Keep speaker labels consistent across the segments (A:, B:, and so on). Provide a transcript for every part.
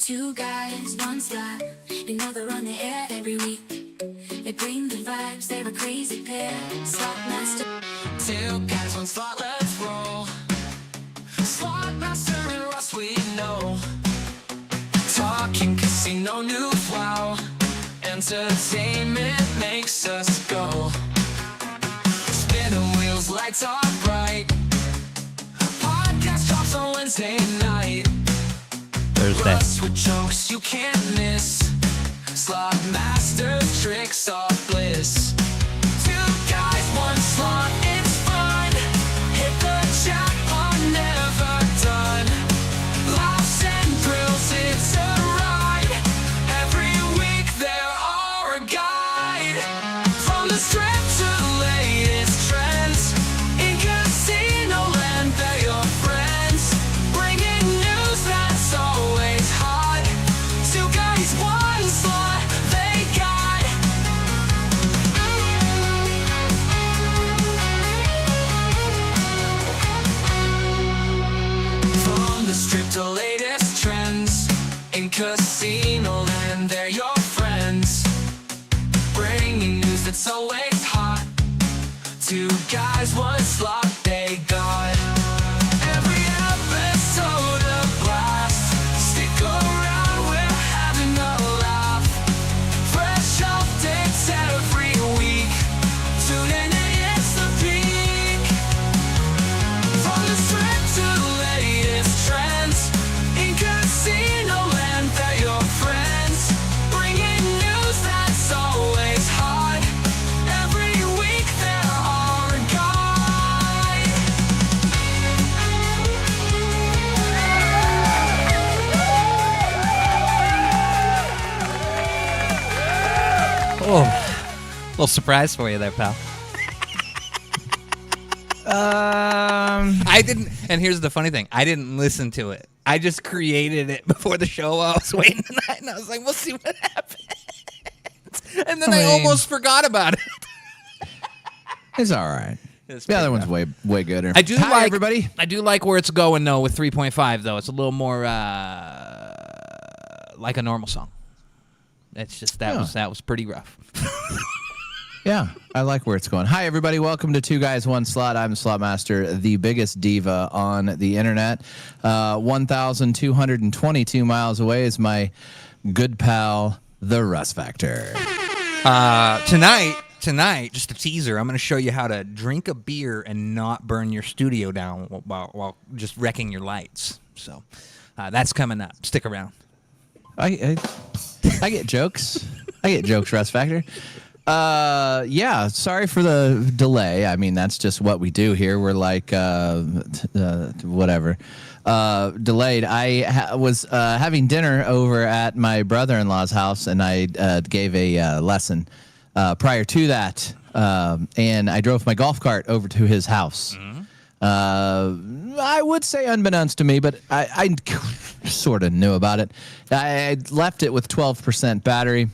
A: Two guys, one slot. You know they're on the air every week. They bring the vibes, they're a crazy pair. Slotmaster.
B: Two guys, one slot, let's roll. Slotmaster and Russ, we know. Talking casino news, wow. Entertainment makes us go. Spinning wheels, lights are bright. Podcast drops on Wednesday night.
C: Thursday.
B: Russ with jokes you can't miss. Slotmaster's tricks are bliss. Two guys, one slot, it's fun. Hit the jackpot, never done. Laughs and thrills, it's a ride. Every week there are a guide. From the strip to the latest trends. In casino land, they're your friends. Bringing news that's always hot. Two guys, one slot, they got. From the strip to latest trends. In casino land, they're your friends. Bringing news that's always hot. Two guys, one slot, they got. Every episode a blast. Stick around, we're having a laugh. Fresh updates every week. Tune in and it's the peak. From the strip to the latest trends. In casino land, they're your friends. Bringing news that's always hot. Every week there are a guide.
C: Oh, little surprise for you there, pal. I didn't, and here's the funny thing: I didn't listen to it. I just created it before the show. I was waiting tonight, and I was like, "We'll see what happens." And then I almost forgot about it.
D: It's all right.
C: It's
D: The other
C: pretty
D: one's way gooder.
C: I do
D: Hi,
C: like
D: everybody.
C: I do like where it's going though with 3.5 though. It's a little more like a normal song. It's just that was pretty rough.
D: Yeah, I like where it's going. Hi, everybody. Welcome to Two Guys, One Slot. I'm Slotmaster, the biggest diva on the internet. 1,222 miles away is my good pal, the Russ Factor.
C: Tonight, just a teaser, I'm going to show you how to drink a beer and not burn your studio down while just wrecking your lights. So that's coming up. Stick around.
D: I get jokes. I get jokes, Russ Factor. Yeah, sorry for the delay. I mean, that's just what we do here. We're like, whatever. Delayed. I was having dinner over at my brother-in-law's house, and I gave a lesson prior to that, and I drove my golf cart over to his house. Mm-hmm. I would say unbeknownst to me, but I sort of knew about it. I left it with 12% battery.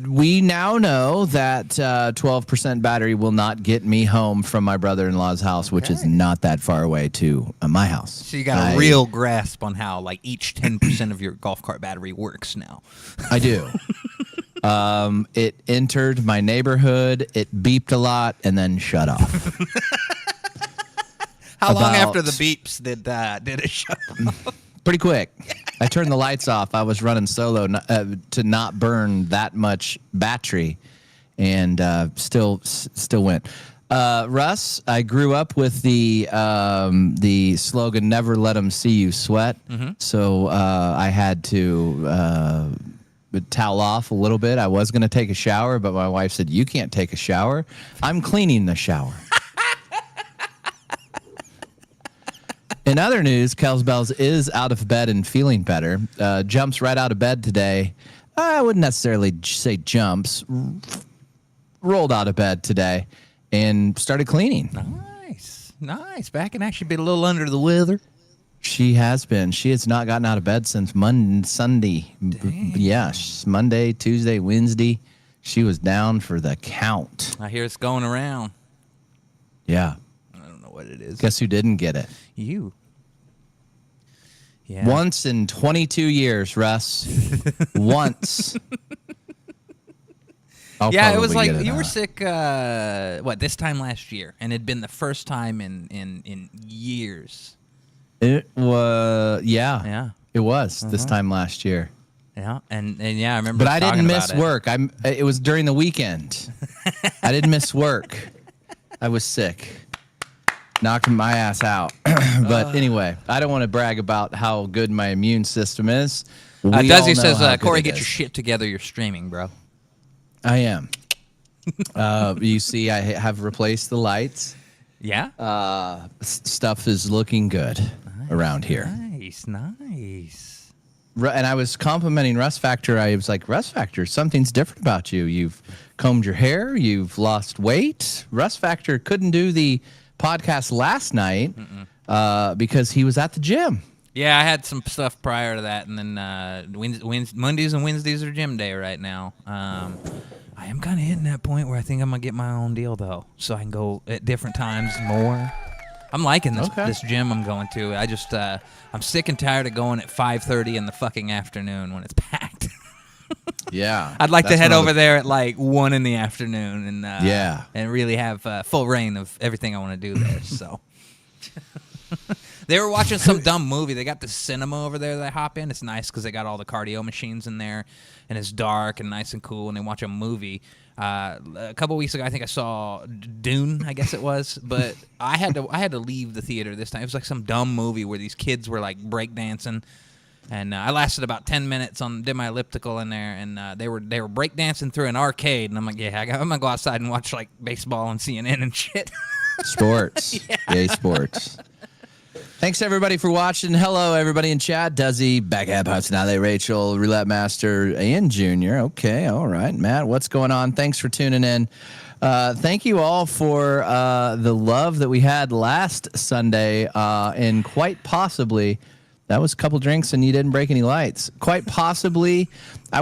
D: We now know that 12% battery will not get me home from my brother-in-law's house, which is not that far away to my house.
C: So you got a real grasp on how like each 10% of your golf cart battery works now.
D: I do. It entered my neighborhood, it beeped a lot, and then shut off.
C: How long after the beeps did it shut off?
D: Pretty quick. I turned the lights off. I was running solo to not burn that much battery, and still went. Russ, I grew up with the slogan "Never let them see you sweat," so I had to towel off a little bit. I was going to take a shower, but my wife said, "You can't take a shower. I'm cleaning the shower." In other news, Kels Bells is out of bed and feeling better. Jumps right out of bed today. I wouldn't necessarily say jumps. Rolled out of bed today and started cleaning.
C: Nice. Back and actually been a little under the weather.
D: She has been. She has not gotten out of bed since Sunday.
C: Dang.
D: Yeah, Monday, Tuesday, Wednesday. She was down for the count.
C: I hear it's going around.
D: Yeah.
C: I don't know what it is.
D: Guess who didn't get it?
C: You. Yeah.
D: Once in 22 years, Russ. Once.
C: Yeah, it was like you were sick. This time last year, and it'd been the first time in years.
D: It was
C: Yeah.
D: It was this time last year.
C: Yeah, and yeah, I remember.
D: But I didn't miss work. It was during the weekend. I didn't miss work. I was sick, knocking my ass out. But anyway, I don't want to brag about how good my immune system is.
C: Desi says, Corey, get your shit together. You're streaming, bro.
D: I am. You see, I have replaced the lights.
C: Yeah.
D: Stuff is looking good around here.
C: Nice.
D: And I was complimenting Russ Factor. I was like, Russ Factor, something's different about you. You've combed your hair. You've lost weight. Russ Factor couldn't do the podcast last night because he was at the gym.
C: Yeah, I had some stuff prior to that, and then Mondays and Wednesdays are gym day right now. I am kind of hitting that point where I think I'm going to get my own deal, though, so I can go at different times more. I'm liking this gym I'm going to. I just I'm sick and tired of going at 5:30 in the fucking afternoon when it's packed.
D: Yeah.
C: I'd like to head over there at like 1 in the afternoon and really have full reign of everything I want to do there. So they were watching some dumb movie. They got the cinema over there that I hop in. It's nice because they got all the cardio machines in there, and it's dark and nice and cool, and they watch a movie. A couple weeks ago, I think I saw Dune, I guess it was, but I had to leave the theater this time. It was like some dumb movie where these kids were like breakdancing, and I lasted about 10 minutes did my elliptical in there, and they were breakdancing through an arcade, and I'm like, yeah, I'm gonna go outside and watch like baseball and CNN and shit.
D: Sports, yay sports. Thanks, everybody, for watching. Hello, everybody in chat. Duzzy, Bagab, Hudson, Rachel, Roulette Master, and Junior. Okay, all right. Matt, what's going on? Thanks for tuning in. Thank you all for the love that we had last Sunday, and quite possibly, that was a couple drinks and you didn't break any lights. Quite possibly, I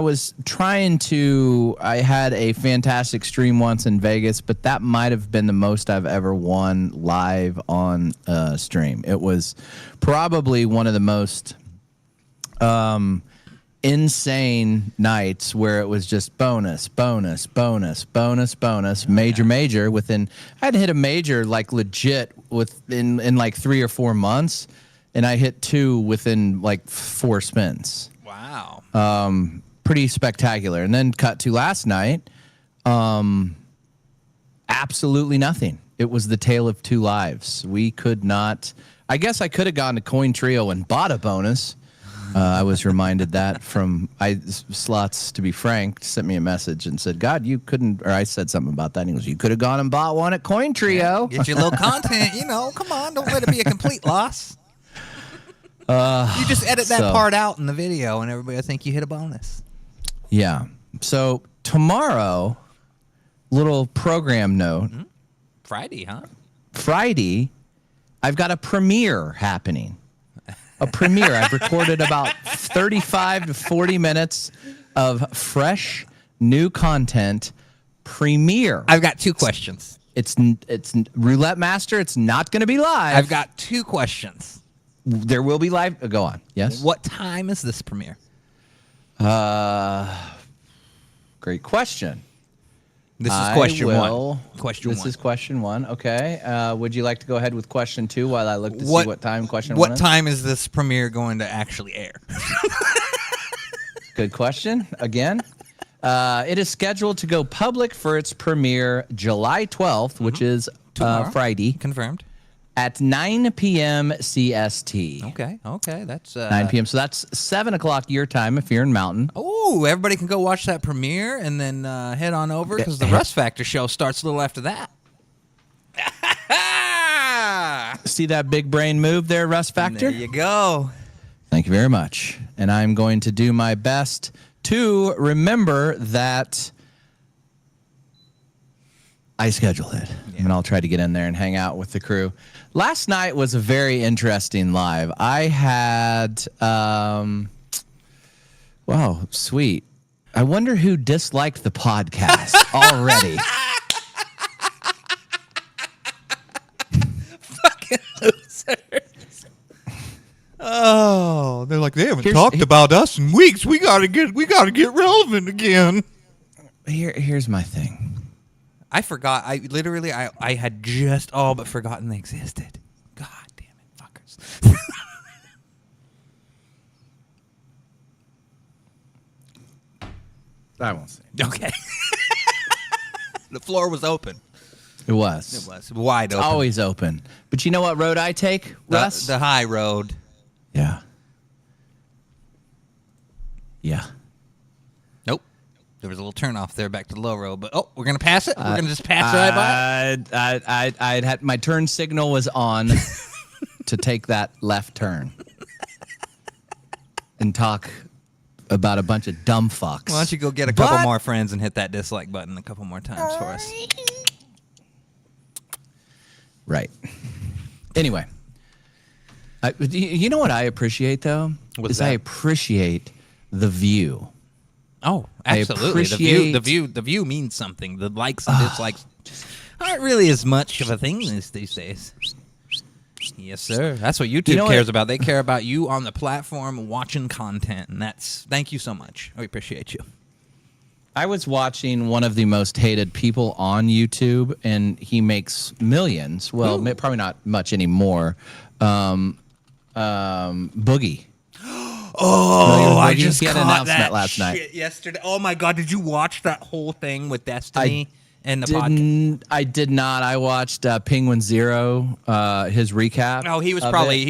D: had a fantastic stream once in Vegas, but that might have been the most I've ever won live on stream. It was probably one of the most insane nights where it was just bonus, major within. I had to hit a major like legit in like 3 or 4 months, and I hit 2 within like 4 spins.
C: Wow.
D: Pretty spectacular. And then cut to last night, absolutely nothing. It was the tale of 2 lives. We could not. I guess I could have gone to Coin Trio and bought a bonus. I was reminded that from Slots, to be frank, sent me a message and said, God, you couldn't, or I said something about that. And he goes, you could have gone and bought one at Coin Trio.
C: Get your little content, come on, don't let it be a complete loss. You just edit that part out in the video and everybody will think you hit a bonus.
D: Yeah. So tomorrow, little program note. Mm-hmm.
C: Friday, huh?
D: Friday, I've got a premiere happening. A premiere. I've recorded about 35 to 40 minutes of fresh, new content. Premiere.
C: I've got 2 questions.
D: It's Roulette Master. It's not going to be live.
C: I've got 2 questions.
D: There will be live. Go on. Yes.
C: What time is this premiere?
D: Great question.
C: This is question 1.
D: This is question 1. Okay. Would you like to go ahead with question 2 while I look to see what time question 1 is?
C: What time is this premiere going to actually air?
D: Good question. Again, it is scheduled to go public for its premiere July 12th, which is Friday.
C: Confirmed.
D: At 9 p.m. CST.
C: Okay, that's
D: 9 p.m. So that's 7 o'clock your time if you're in Mountain.
C: Oh, everybody can go watch that premiere and then head on over because the Rust Factor show starts a little after that.
D: See that big brain move there, Rust Factor?
C: There you go.
D: Thank you very much. And I'm going to do my best to remember that I scheduled it. Yeah. And I'll try to get in there and hang out with the crew. Last night was a very interesting live. I had, wow, sweet. I wonder who disliked the podcast already.
C: Fucking losers. Oh, they're like, they haven't
D: Here's-
C: talked
D: here-
C: about us in weeks. We gotta get relevant again.
D: Here's my thing.
C: I forgot. I had just all but forgotten they existed. God damn it, fuckers.
D: I won't say.
C: Okay. The floor was open.
D: It was.
C: It was wide open.
D: Always open. But you know what road I take, Russ?
C: The high road.
D: Yeah. Yeah.
C: Nope. There was a little turn off there back to the low road, but we're gonna pass it. We're gonna just pass it right by.
D: I had my turn signal was on to take that left turn and talk about a bunch of dumb fucks.
C: Why don't you go get a couple more friends and hit that dislike button a couple more times for us?
D: Right. Anyway, you know what I appreciate though?
C: What's
D: I
C: that?
D: appreciate the view.
C: Oh,
D: I
C: absolutely.
D: appreciate-
C: The view means something. The likes and dislikes aren't really as much of a thing these days. Yes, sir. That's what YouTube
D: You know
C: cares
D: what?
C: about. They care about you on the platform watching content, and thank you so much. We appreciate you.
D: I was watching one of the most hated people on YouTube, and he makes millions. Well, probably not much anymore. Boogie.
C: Oh, I
D: Boogie?
C: just
D: He had an
C: caught
D: announcement
C: that
D: last night.
C: shit yesterday. Oh my god, did you watch that whole thing with Destiny and the podcast?
D: I did not. I watched Penguin Zero, his recap.
C: Oh, he was
D: of
C: probably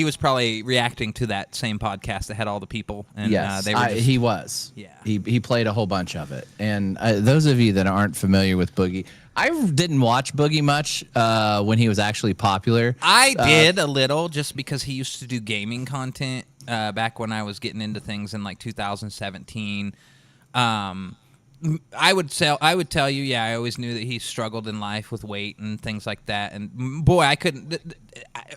D: it.
C: reacting to that same podcast that had all the people, and
D: Yes,
C: they were just,
D: he was.
C: Yeah.
D: He played a whole bunch of it. And those of you that aren't familiar with Boogie, I didn't watch Boogie much when he was actually popular.
C: I did a little just because he used to do gaming content back when I was getting into things in like 2017. I would tell you, yeah, I always knew that he struggled in life with weight and things like that. And boy, I couldn't,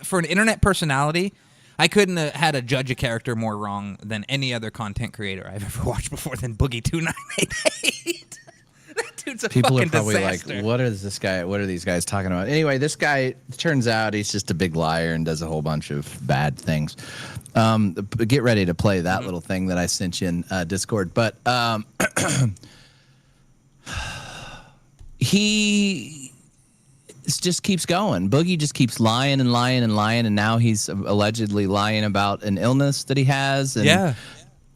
C: for an internet personality, I couldn't have had a judge a character more wrong than any other content creator I've ever watched before than Boogie 2988. That dude's a
D: People
C: fucking
D: are probably
C: disaster.
D: like, what is this guy? What are these guys talking about? Anyway, this guy, turns out he's just a big liar and does a whole bunch of bad things. Get ready to play that little thing that I sent you in Discord. But he just keeps going. Boogie just keeps lying and lying and lying, and now he's allegedly lying about an illness that he has. And
C: Yeah.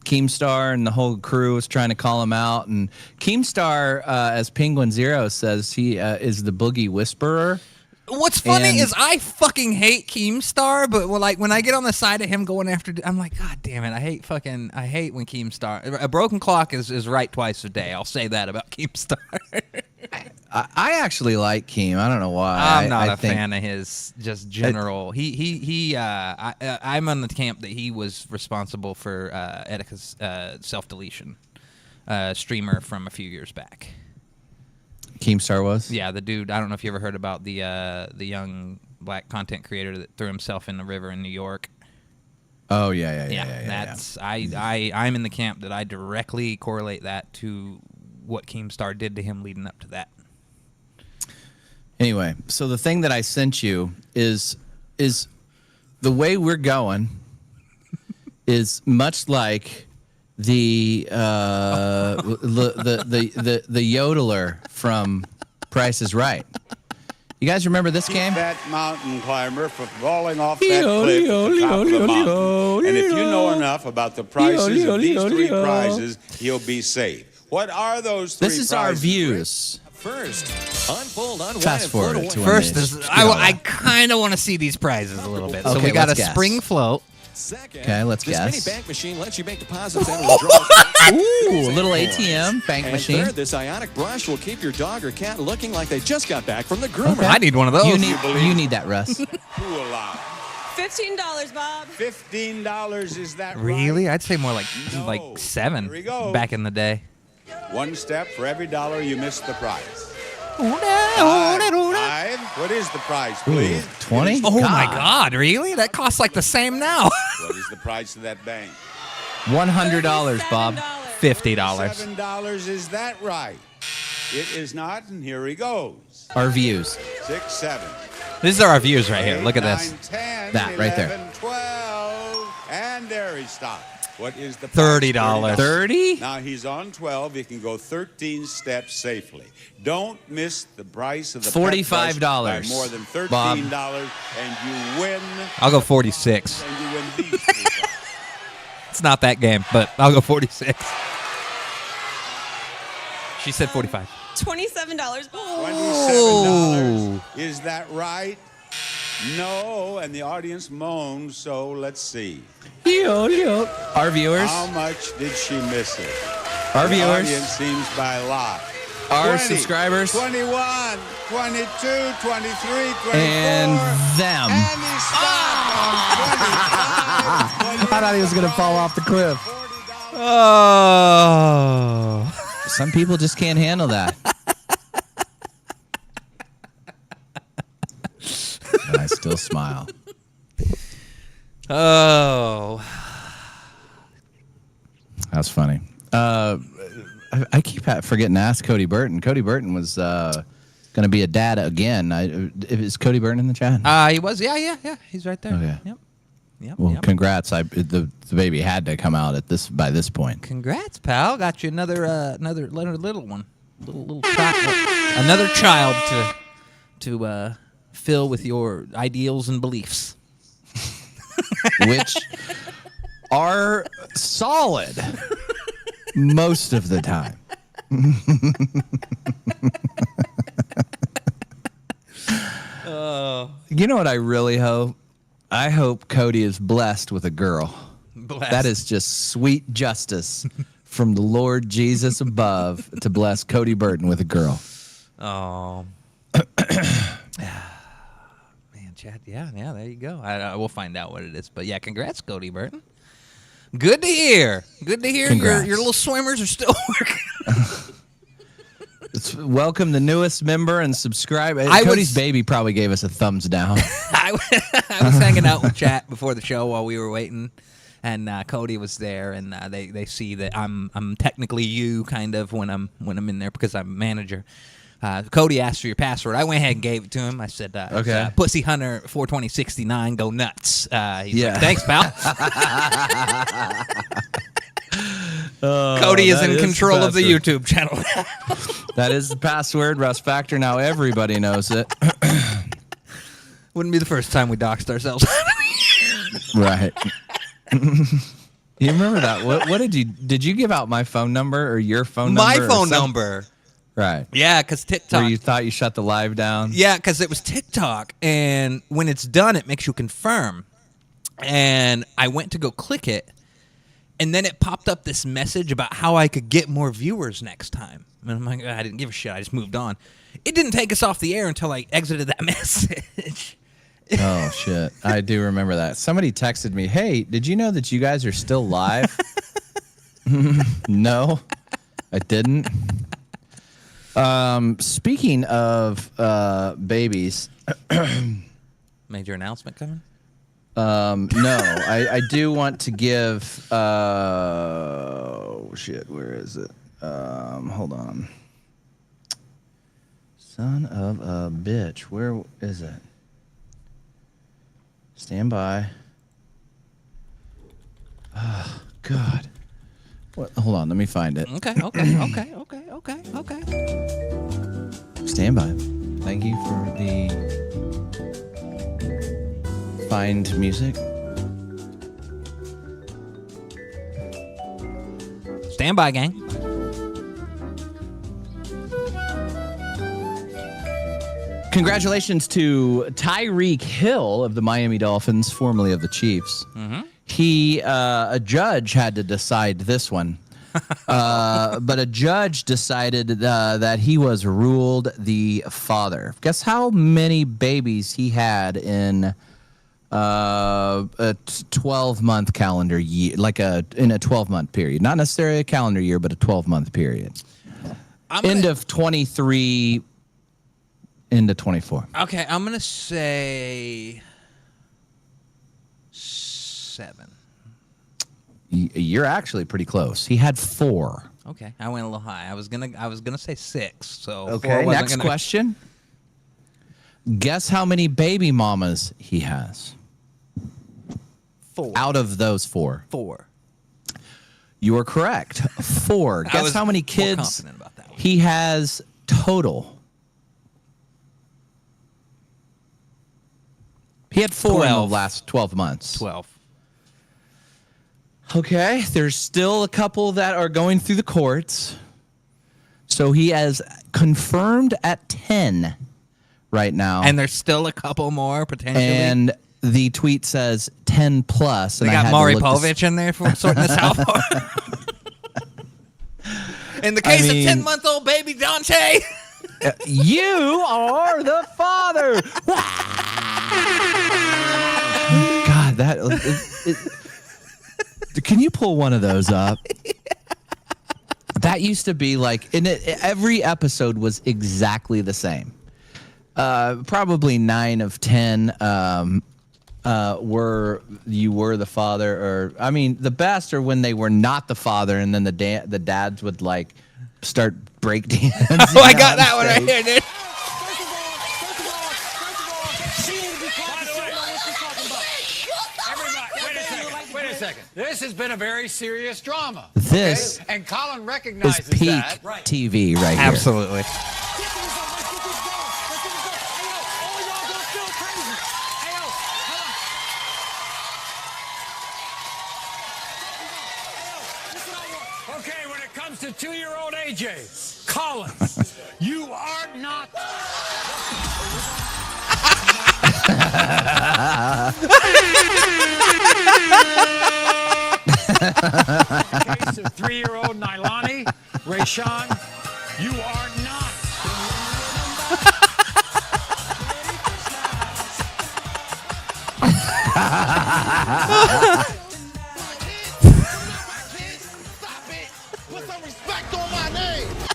D: Keemstar and the whole crew is trying to call him out. And Keemstar, as Penguin Zero says, he is the Boogie Whisperer.
C: What's funny
D: And-
C: is I fucking hate Keemstar, but when I get on the side of him going after, I'm like, God damn it, I hate when Keemstar. A broken clock is right twice a day. I'll say that about Keemstar.
D: I actually like Keem. I don't know why.
C: I'm not
D: I
C: a
D: think-
C: fan of his just general. I'm on the camp that he was responsible for Etika's self-deletion streamer from a few years back.
D: Keemstar was?
C: Yeah, the dude. I don't know if you ever heard about the young black content creator that threw himself in the river in New York.
D: Oh, yeah.
C: That's I'm in the camp that I directly correlate that to what Keemstar did to him leading up to that.
D: Anyway, so the thing that I sent you is the way we're going is much like the yodeler from Price is Right. You guys remember this game?
E: That mountain climber from falling off that cliff at the top of the mountain. And if you know enough about the prices of these three prizes, you'll be safe. What are those three prizes?
D: This is our views.
F: First, unfold, unwind,
D: Fast
F: and float
D: forward
F: away.
D: to
C: First
D: when
C: is
D: they-
C: I kind of want to see these prizes a little bit. So
D: Okay,
C: we got a
D: let's guess.
C: spring float.
F: Second,
D: Okay, let's
F: this
D: guess.
F: mini bank machine lets you make deposits and withdrawals.
D: Ooh, a little ATM bank
F: And
D: machine.
F: third, this ionic brush will keep your dog or cat looking like they just got back from the groomer.
D: Okay.
C: I need one of those.
D: You need that, Russ.
E: Who allowed?
G: $15, Bob.
E: $15, is that right?
C: Really? I'd say more like
E: No.
C: 7
E: Here we go.
C: back in the day.
E: One step for every dollar you missed the prize. Five. What is the prize, please?
D: 20?
C: Oh my God! Really? That costs like the same now.
E: What is the price of that bank?
D: $100, Bob.
C: $50.
E: $7, is that right? It is not, and here he goes.
D: Our views.
E: 6, 7.
C: These are our views right here. Look at this.
E: 9, 10,
D: That right there.
E: 11, 12, and he stopped. What is the price?
C: $30.
D: 30?
E: Now he's on 12. He can go 13 steps safely. Don't miss the price of the
D: $45
E: by more than $13,
D: Bob.
E: and you win.
C: I'll go 46.
E: And you win these 3 prizes.
C: It's not that game, but I'll go 46. She said 45.
G: $27, Bob.
E: $27. Is that right? No, and the audience moaned, so let's see.
D: Our viewers.
E: How much did she miss it?
D: Our
E: The
D: viewers.
E: audience seems by a lot.
D: Our
E: 20,
D: subscribers.
E: 21, 22, 23, 24.
D: And them.
E: And he stopped on 25.
D: I thought he was going to fall off the cliff.
E: $40.
C: Oh.
D: Some people just can't handle that. And I still smile.
C: Oh.
D: That's funny. I keep forgetting to ask Cody Burton. Cody Burton was going to be a dad again. Is Cody Burton in the chat?
C: He was. Yeah. He's right there.
D: Okay.
C: Yep.
D: Well,
C: Yep.
D: congrats. The baby had to come out by this point.
C: Congrats, pal. Got you another little one. Little child. Another child to fill with your ideals and beliefs.
D: Which are solid most of the time. You know what I really hope? I hope Cody is blessed with a girl.
C: Blessed.
D: That is just sweet justice from the Lord Jesus above to bless Cody Burton with a girl.
C: Oh. Man, Chad. Yeah. There you go. I will find out what it is. But yeah, congrats, Cody Burton. Good to hear. Good to hear
D: Congrats.
C: your little swimmers are still working.
D: Welcome the newest member and subscribe.
C: I
D: Cody's
C: was-
D: baby probably gave us a thumbs down.
C: I was hanging out with chat before the show while we were waiting, and Cody was there, and they see that I'm technically you kind of when I'm in there because I'm a manager. Cody asked for your password. I went ahead and gave it to him. I said,
D: Okay.
C: Pussy Hunter 42069, go nuts. He's
D: Yeah.
C: like, thanks, pal. Cody is
D: that
C: in
D: is
C: control of the
D: password.
C: YouTube channel.
D: That is the password, Russ Factor. Now everybody knows it.
C: Wouldn't be the first time we doxed ourselves.
D: Right. You remember that? What did you give out my phone number or your phone number?
C: My
D: or
C: phone
D: some-
C: number.
D: Right.
C: Yeah, because TikTok.
D: Where you thought you shut the live down?
C: Yeah, because it was TikTok, and when it's done, it makes you confirm. And I went to go click it, and then it popped up this message about how I could get more viewers next time. And I'm like, I didn't give a shit. I just moved on. It didn't take us off the air until I exited that message.
D: Oh, shit. I do remember that. Somebody texted me, hey, did you know that you guys are still live? No, I didn't. Speaking of babies,
C: Major announcement coming?
D: no, I do want to give. Oh shit, where is it? Hold on. Son of a bitch, where is it? Stand by. Oh, God. What? Hold on, let me find it.
C: Okay.
D: Stand by. Thank you for the find music.
C: Stand by, gang.
D: Congratulations to Tyreek Hill of the Miami Dolphins, formerly of the Chiefs. Mm-hmm. A judge had to decide this one. But a judge decided that he was ruled the father. Guess how many babies he had in a 12-month calendar year, in a 12-month period. Not necessarily a calendar year, but a 12-month period. End of 23, into 24.
C: Okay, I'm going to say 7.
D: You're actually pretty close. He had 4.
C: Okay, I went a little high. I was gonna say 6. So 4
D: Okay,
C: wasn't
D: next
C: gonna-
D: question. Guess how many baby mamas he has?
C: 4.
D: Out of those 4.
C: 4.
D: You are correct. 4.
C: I
D: Guess
C: was
D: how many
C: more
D: kids
C: confident about that one.
D: he has total? He had 4 in the
C: 12.
D: last 12 months.
C: 12.
D: Okay, there's still a couple that are going through the courts. So he has confirmed at 10 right now.
C: And there's still a couple more potentially.
D: And the tweet says 10 plus.
C: They
D: And I
C: got
D: had to
C: Maury
D: look to
C: Povich in there for sorting this out. In the case of 10-month-old baby Dante.
D: You are the father. God, that. Can you pull one of those up? That used to be like, every episode was exactly the same. Probably 9 of 10 were the father, or I mean, the best are when they were not the father, and then the dads would like start breakdancing.
C: Oh, I got that one right here, dude.
H: Wait a second. This has been a very serious drama.
D: This
H: and Colin
D: is
H: recognizes
D: peak
H: that.
D: TV right here.
C: Absolutely.
H: Okay, when it comes to 2-year-old AJ, Colin, you are not. In the case of 3-year-old Nailani, Rayshawn, you are not.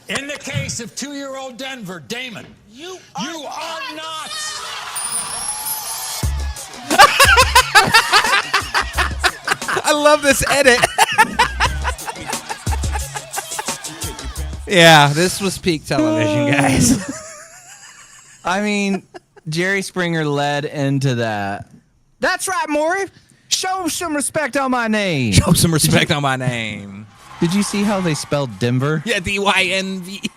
H: In the case of 2-year-old Denver, Damon, you are not.
C: I love this edit. Yeah, this was peak television, guys.
D: I mean, Jerry Springer led into that. That's right, Maury. Show some respect on my name.
C: Show some respect on my name.
D: Did you see how they spelled Denver?
C: Yeah, DYNV.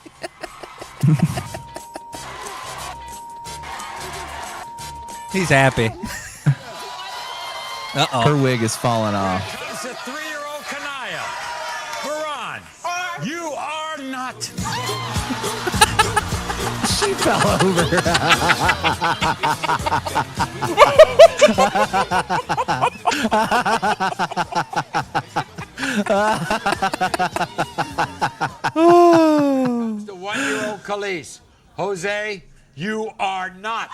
C: He's happy. Uh-oh.
D: Her wig is falling off.
H: Comes to 3-year-old Kanaya. Baran, you are not.
D: She fell over.
H: The 1-year-old Khalees. Jose, you are not.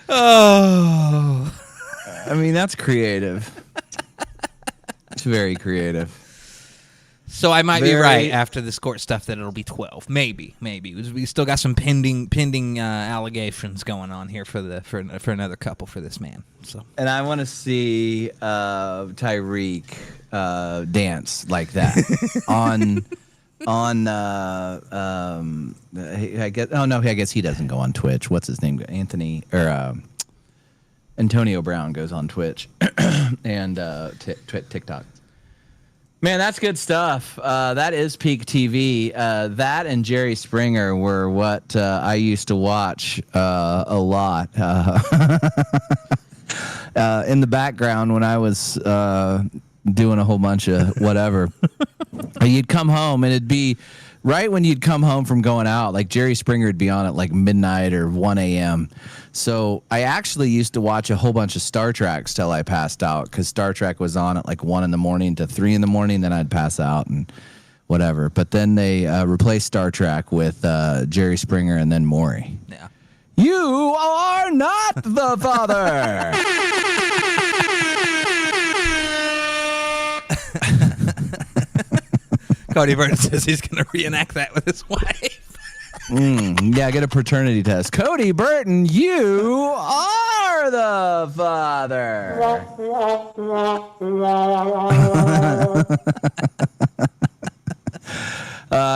C: Oh.
D: I mean, that's creative. It's very creative.
C: So I might be right after this court stuff that it'll be 12. Maybe. We still got some pending allegations going on here for another couple for this man. So. And
D: I want to see Tyreek dance like that I guess he doesn't go on Twitch. What's his name? Antonio Brown goes on Twitch and TikTok. Man, that's good stuff. That is peak TV. That and Jerry Springer were what I used to watch a lot in the background when I was doing a whole bunch of whatever. You'd come home and it'd be right when you'd come home from going out. Like Jerry Springer would be on at like midnight or 1 a.m. So I actually used to watch a whole bunch of Star Treks till I passed out, because Star Trek was on at like 1 in the morning to 3 in the morning. Then I'd pass out and whatever. But then they replaced Star Trek with Jerry Springer and then Maury.
C: Yeah.
D: You are not the father.
C: Cody Burton says he's going to reenact that with his wife.
D: Yeah, get a paternity test. Cody Burton, you are the father.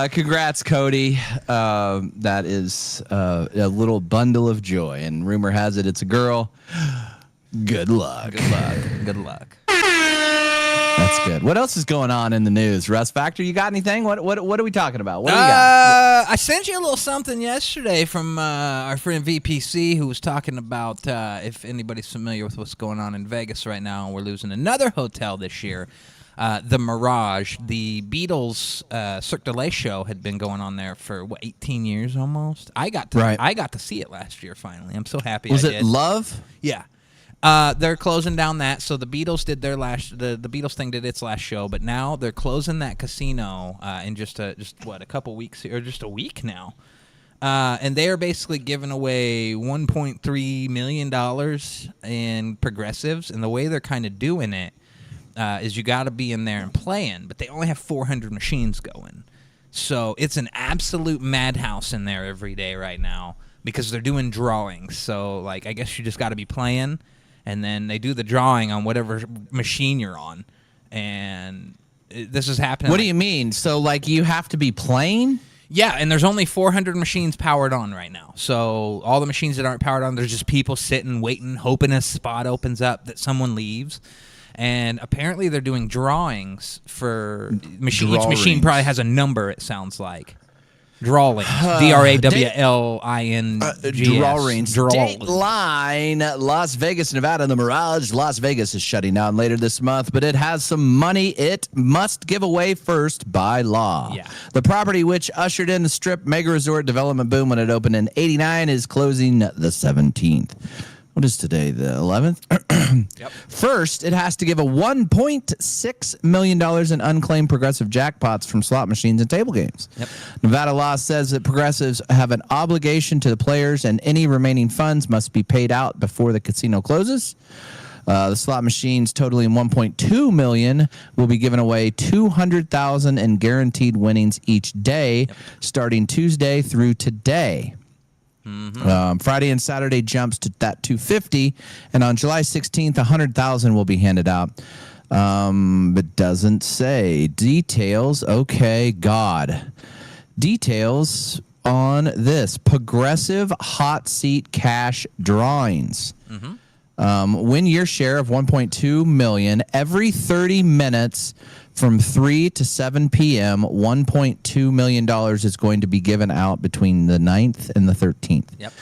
D: Congrats, Cody. That is a little bundle of joy. And rumor has it it's a girl. Good luck.
C: Good luck. Good luck.
D: That's good. What else is going on in the news? Russ Factor, you got anything? What are we talking about? What do you got?
C: I sent you a little something yesterday from our friend VPC, who was talking about if anybody's familiar with what's going on in Vegas right now. We're losing another hotel this year. The Mirage, the Beatles Cirque du Soleil show had been going on there for 18 years almost. I got to see it last year finally. I'm so happy.
D: Was
C: I
D: it
C: did.
D: Love?
C: Yeah. They're closing down that. So the Beatles did their last. The Beatles thing did its last show, but now they're closing that casino in just a couple weeks or just a week now. And they are basically giving away $1.3 million in progressives, and the way they're kind of doing it is you got to be in there and playing, but they only have 400 machines going. So it's an absolute madhouse in there every day right now because they're doing drawings. So, like, I guess you just got to be playing, and then they do the drawing on whatever machine you're on. And this is happening.
D: What do you mean? So, like, you have to be playing?
C: Yeah, and there's only 400 machines powered on right now. So all the machines that aren't powered on, there's just people sitting, waiting, hoping a spot opens up that someone leaves. And apparently they're doing drawings for machine. Each machine probably has a number, it sounds like. Drawings. D-R-A-W-L-I-N-G-S.
D: Drawings. Dateline, Las Vegas, Nevada. The Mirage Las Vegas is shutting down later this month, but it has some money it must give away first by law.
C: Yeah.
D: The property, which ushered in the Strip mega resort development boom when it opened in '89, is closing the 17th. What is today, the 11th?
C: Yep.
D: First, it has to give a $1.6 million in unclaimed progressive jackpots from slot machines and table games.
C: Yep.
D: Nevada law says that progressives have an obligation to the players, and any remaining funds must be paid out before the casino closes. The slot machines totaling $1.2 million will be given away $200,000 in guaranteed winnings each day, starting Tuesday through today. Friday and Saturday jumps to that $250, and on July 16th, $100,000 will be handed out. But doesn't say details. Okay, God, details on this progressive hot seat cash drawings. Win your share of $1.2 million every 30 minutes. From 3 to 7 p.m., $1.2 million is going to be given out between the 9th and the 13th.
C: Yep.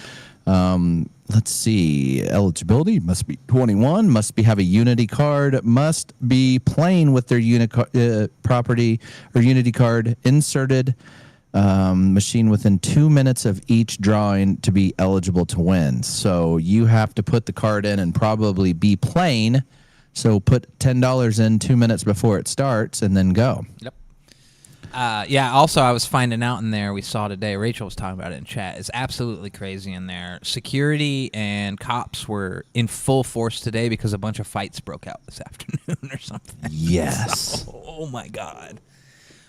D: Let's see. Eligibility must be 21, must have a Unity card, must be playing with their property or Unity card inserted machine within 2 minutes of each drawing to be eligible to win. So you have to put the card in and probably be playing. So put $10 in 2 minutes before it starts and then go.
C: Yep. Yeah, also I was finding out in there, we saw today, Rachel was talking about it in chat, it's absolutely crazy in there. Security and cops were in full force today because a bunch of fights broke out this afternoon or something.
D: Yes.
C: So, oh, my God.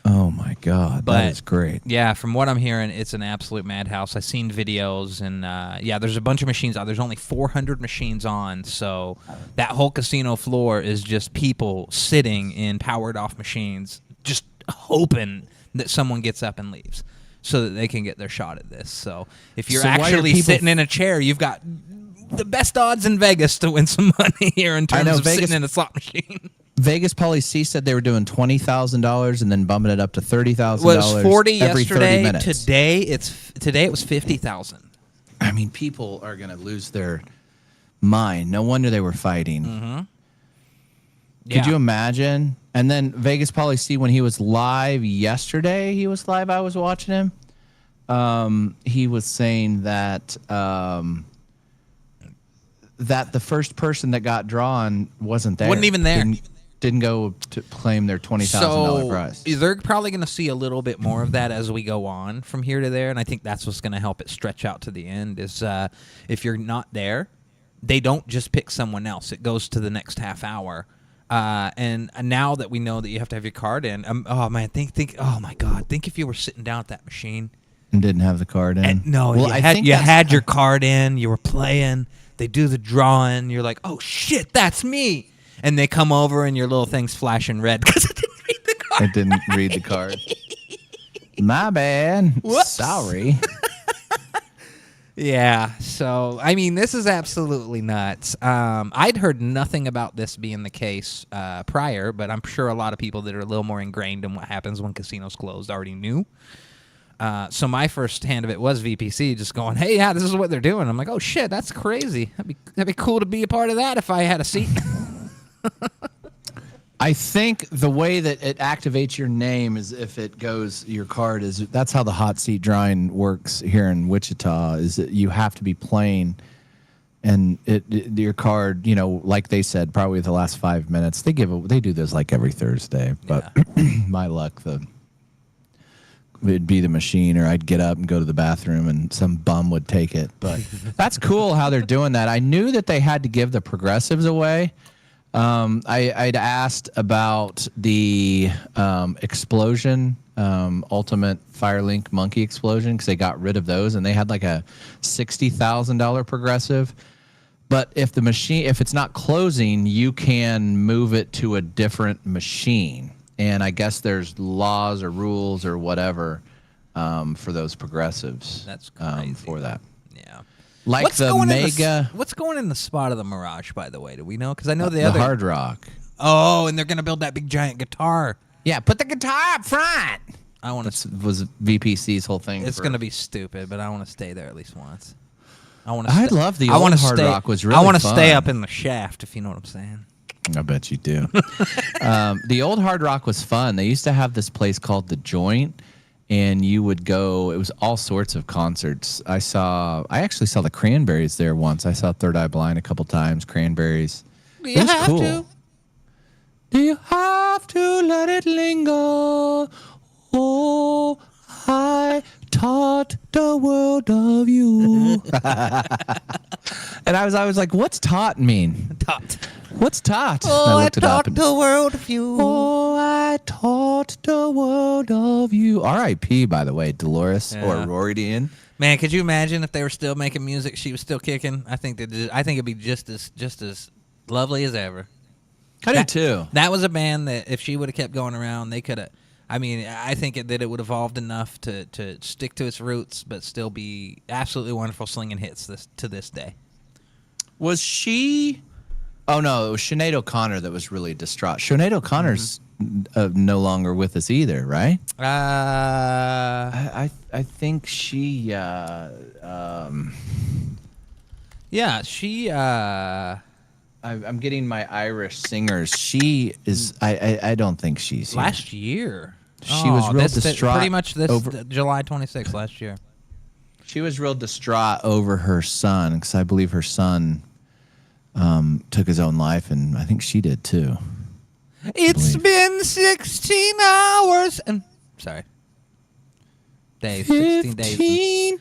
D: Oh, my God.
C: But,
D: that is great.
C: Yeah, from what I'm hearing, it's an absolute madhouse. I've seen videos, and, yeah, there's a bunch of machines out. There's only 400 machines on, so that whole casino floor is just people sitting in powered-off machines, just hoping that someone gets up and leaves so that they can get their shot at this. So if you're actually sitting in a chair, you've got the best odds in Vegas to win some money here in terms of sitting in a slot machine.
D: Vegas Policy said they were doing $20,000 and then bumping it up to $30,000.
C: Well, it was 40
D: every
C: yesterday.
D: 30 minutes.
C: Today it was 50,000.
D: I mean, people are going to lose their mind. No wonder they were fighting.
C: Mm-hmm.
D: Could you imagine? And then Vegas Policy, when he was live yesterday, I was watching him. He was saying that that the first person that got drawn wasn't there.
C: Wasn't even there.
D: Didn't go to claim their $20,000 prize.
C: So they're probably going to see a little bit more of that as we go on from here to there, and I think that's what's going to help it stretch out to the end is if you're not there, they don't just pick someone else. It goes to the next half hour. And now that we know that you have to have your card in, oh, man, think, oh, my God, think if you were sitting down at that machine.
D: And didn't have the card in.
C: And, no, well, you had your card in, you were playing, they do the drawing, you're like, oh, shit, that's me. And they come over and your little thing's flashing red because it didn't read the card.
D: It didn't read the card. My bad.
C: Whoops.
D: Sorry.
C: Yeah, so I mean, this is absolutely nuts. I'd heard nothing about this being the case prior, but I'm sure a lot of people that are a little more ingrained in what happens when casinos closed already knew. So my first hand of it was VPC, just going, "Hey, yeah, this is what they're doing." I'm like, "Oh shit, that's crazy. That'd be cool to be a part of that if I had a seat."
D: I think the way that it activates your name is if it goes your card is that's how the hot seat drawing works here in Wichita is that you have to be playing and your card, you know, like they said, probably the last 5 minutes. They do this like every Thursday, but my luck it'd be the machine or I'd get up and go to the bathroom and some bum would take it. But that's cool how they're doing that. I knew that they had to give the progressives away. I'd asked about the explosion, ultimate Firelink monkey explosion because they got rid of those and they had like a $60,000 progressive. But if it's not closing, you can move it to a different machine. And I guess there's laws or rules or whatever for those progressives.
C: That's crazy.
D: For that.
C: Yeah.
D: Like
C: What's
D: the
C: going
D: Mega.
C: what's going in the spot of the Mirage, by the way? Do we know? Because I know the
D: the
C: other
D: Hard Rock.
C: Oh, and they're gonna build that big giant guitar.
D: Yeah, put the guitar up front.
C: I want to.
D: Was VPC's whole thing.
C: It's gonna be stupid, but I want to stay there at least once. I
D: love the old Hard Rock. Was really
C: I want to
D: fun.
C: stay up in the shaft, if you know what I'm saying.
D: I bet you do. The old Hard Rock was fun. They used to have this place called The Joint, and you would go. It was all sorts of concerts. I actually saw the Cranberries there once. I saw Third Eye Blind a couple times. Cranberries.
C: Do
D: It was cool. Do you have to let it linger? Oh, I taught the world of you. And I was like, what's taught mean?
C: Taught.
D: What's taught?
C: Oh, I
D: looked it up
C: taught
D: and-
C: the world of you.
D: Oh, I taught the world of you. R.I.P. By the way, Dolores or Rory Dean.
C: Man, could you imagine if they were still making music? She was still kicking. I think it'd be just as lovely as ever.
D: I do too.
C: That was a band that if she would have kept going around, they could have. I mean, I think that it would have evolved enough to stick to its roots, but still be absolutely wonderful slinging hits to this day.
D: Was she? Oh no, it was Sinead O'Connor that was really distraught. Sinead O'Connor's no longer with us either, right? I think she.
C: Yeah, she.
D: I'm getting my Irish singers. She is. I don't think she's here.
C: Last year.
D: She was real distraught.
C: Pretty much this
D: over,
C: July 26th last year.
D: She was real distraught over her son because I believe her son took his own life, and I think she did too.
C: It's been 16 hours. And sorry. Days. 16 days.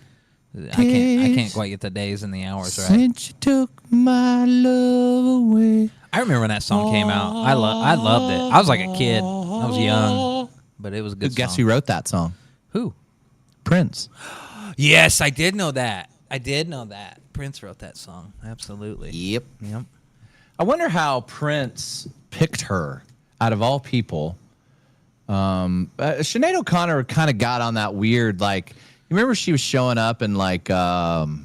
C: I can't quite get the days and the hours right.
D: Since you took my love away.
C: I remember when that song came out. I loved it. I was like a kid. I was young, but it was a good.
D: Guess
C: song.
D: who wrote that song?
C: Who?
D: Prince.
C: Yes, I did know that. Prince wrote that song. Absolutely.
D: Yep.
C: Yep.
D: I wonder how Prince picked her out of all people. Sinead O'Connor kind of got on that weird, like, you remember she was showing up and like covering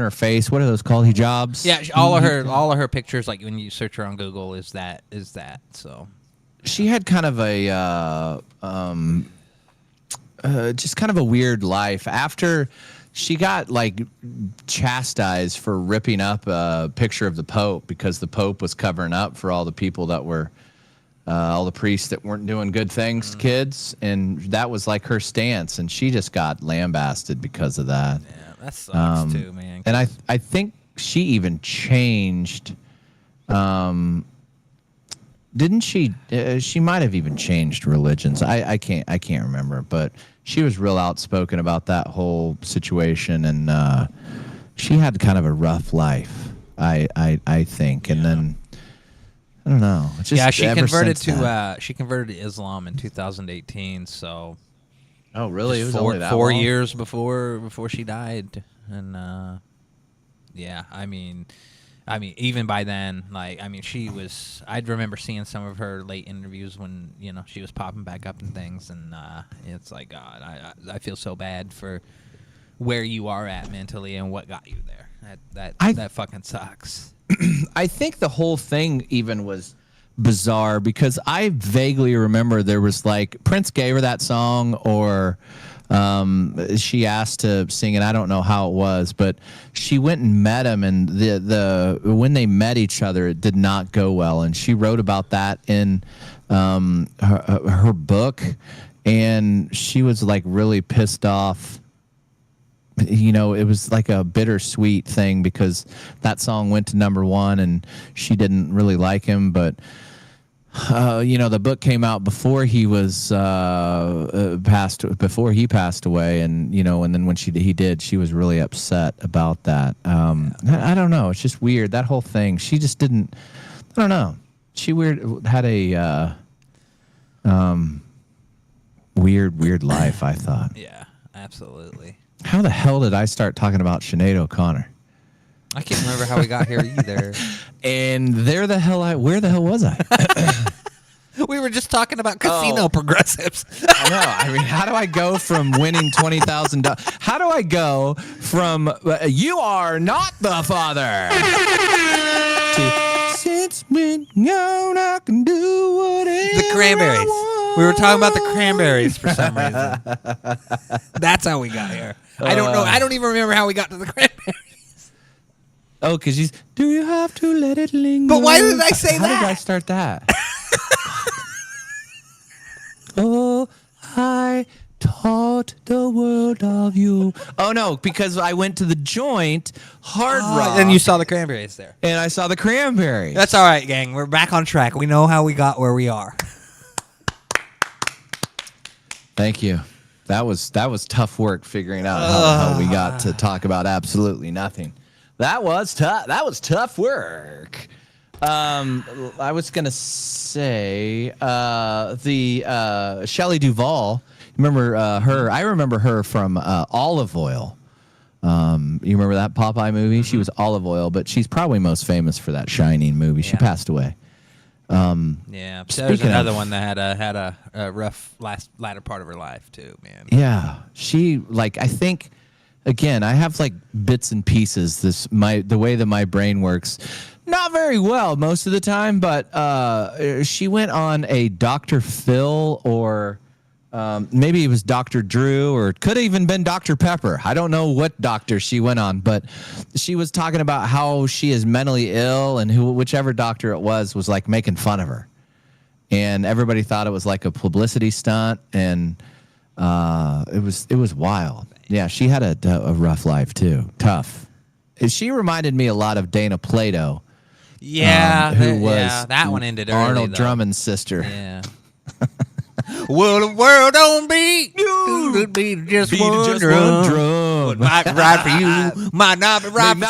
D: her face. What are those called? Hijabs?
C: Yeah, all of her pictures, like when you search her on Google, is that. So
D: she had kind of a just kind of a weird life. After she got like chastised for ripping up a picture of the Pope because the Pope was covering up for all the people that were all the priests that weren't doing good things to kids, and that was like her stance, and she just got lambasted because of that.
C: yeah, that sucks too, man.
D: And I think she even changed. Didn't she? She might have even changed religions. I can't remember, but she was real outspoken about that whole situation, and she had kind of a rough life. I think, and then I don't know. It's just
C: she
D: ever
C: converted
D: since that.
C: to Islam in 2018. So
D: Oh, really? It was
C: four,
D: only that
C: 4
D: long?
C: years before she died, and yeah, I mean, I mean, even by then, like, I mean, she was. I'd remember seeing some of her late interviews when she was popping back up and things, and it's like, God, I feel so bad for where you are at mentally and what got you there. That fucking sucks.
D: I think the whole thing even was bizarre because I vaguely remember there was like Prince gave her that song or. She asked to sing it. I don't know how it was, but she went and met him, and the when they met each other, it did not go well. And she wrote about that in her book, and she was like really pissed off. It was like a bittersweet thing because that song went to #1, and she didn't really like him, but. The book came out before he was before he passed away, and and then when he did, she was really upset about that. I don't know. It's just weird, that whole thing. She just didn't. I don't know. She had a weird life. I thought.
C: Yeah, absolutely.
D: How the hell did I start talking about Sinead O'Connor?
C: I can't remember how we got here either.
D: And where the hell was I?
C: We were just talking about casino progressives.
D: I know. I mean, how do I go from winning $20,000? How do I go from you are not the father to since when I can do whatever
C: The Cranberries.
D: I want.
C: We were talking about the Cranberries for some reason. That's how we got here. I don't know. I don't even remember how we got to the Cranberries.
D: Oh, because do you have to let it linger?
C: But why did I say
D: How
C: that?
D: did I start that? Oh, I taught the world of you. Oh, no, because I went to the joint, Hard Rock.
C: And you saw the Cranberries there.
D: And I saw the Cranberries.
C: That's all right, gang. We're back on track. We know how we got where we are.
D: Thank you. That was tough work figuring out how we got to talk about absolutely nothing. That was tough. That was tough work. I was gonna say the Shelley Duvall. Remember her? I remember her from Olive Oil. You remember that Popeye movie? Mm-hmm. She was Olive Oil, but she's probably most famous for that Shining movie. She passed away.
C: Yeah, there's another one that had a rough latter part of her life too, man.
D: Yeah, she I think. Again, I have like bits and pieces. The way that my brain works, not very well most of the time. But she went on a Dr. Phil or maybe it was Dr. Drew or it could have even been Dr. Pepper. I don't know what doctor she went on, but she was talking about how she is mentally ill and whichever doctor it was like making fun of her, and everybody thought it was like a publicity stunt, and it was wild. Yeah, she had a rough life too. Tough. She reminded me a lot of Dana Plato.
C: Yeah,
D: who was
C: that one ended early,
D: Arnold
C: though.
D: Drummond's sister.
C: Yeah. Well, the world don't beat you. Be just one drum. What might be right for you might not be right for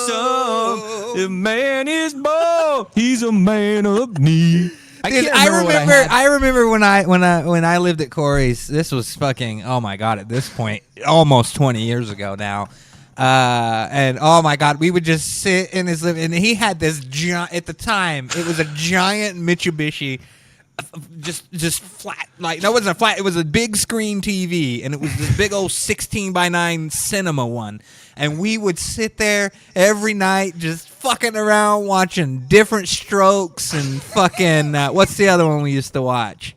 C: some.
D: The man is bold. He's a man of need.
C: I remember when I lived at Corey's. This was fucking, oh my God, at this point almost 20 years ago now. And oh my God, we would just sit in his living, and he had this giant, at the time it was a giant Mitsubishi, just flat, like, no, it wasn't a flat, it was a big screen TV, and it was this big old 16:9 cinema one. And we would sit there every night just fucking around watching Different Strokes and fucking, what's the other one we used to watch?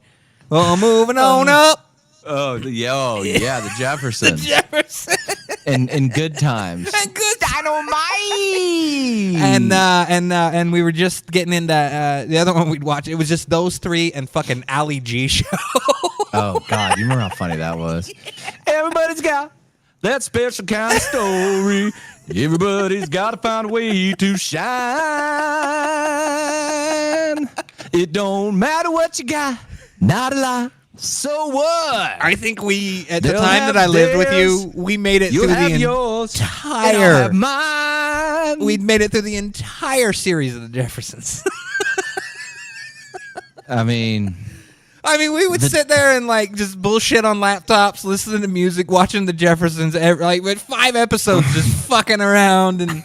C: Well, moving on up.
D: Oh, yeah, the Jeffersons.
C: The Jefferson.
D: And Good Times.
C: And Good Dynamite. And we were just getting into the other one we'd watch. It was just those three and fucking Ali G show.
D: Oh, God. You remember how funny that was? Everybody's got that special kind of story. Everybody's got to find a way to shine. It don't matter what you got. Not a lot. So what?
C: I think we, at the time that I lived with you, we made it through the entire.
D: Mine.
C: We'd made it through the entire series of the Jeffersons.
D: I mean,
C: we would sit there and like just bullshit on laptops, listening to music, watching the Jeffersons. With 5 episodes, just fucking around and.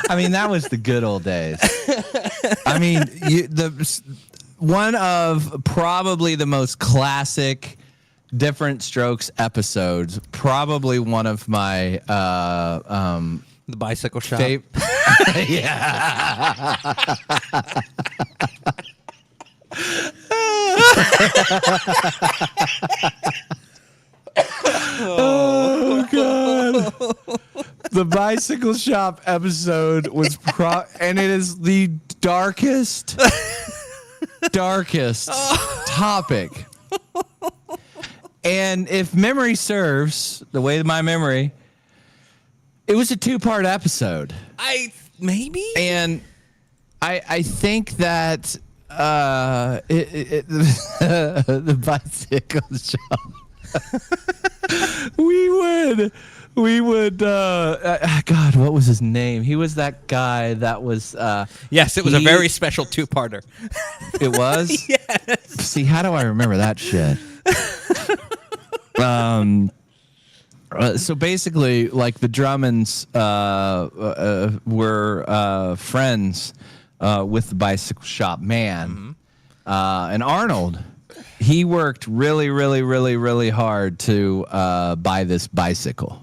D: I mean, that was the good old days. I mean, one of probably the most classic Different Strokes episodes. Probably one of my
C: The bicycle shop.
D: Yeah. Oh God. The bicycle shop episode was and it is the darkest topic. And if memory serves, the way of my memory, it was a 2-part episode.
C: Maybe.
D: And I think that the bicycle shop. we would God, what was his name? He was that guy that was
C: Yes, it was a very special 2-parter.
D: It was?
C: Yes.
D: See, how do I remember that shit? So basically, like the Drummonds were friends with the bicycle shop man, and Arnold. He worked really hard to buy this bicycle.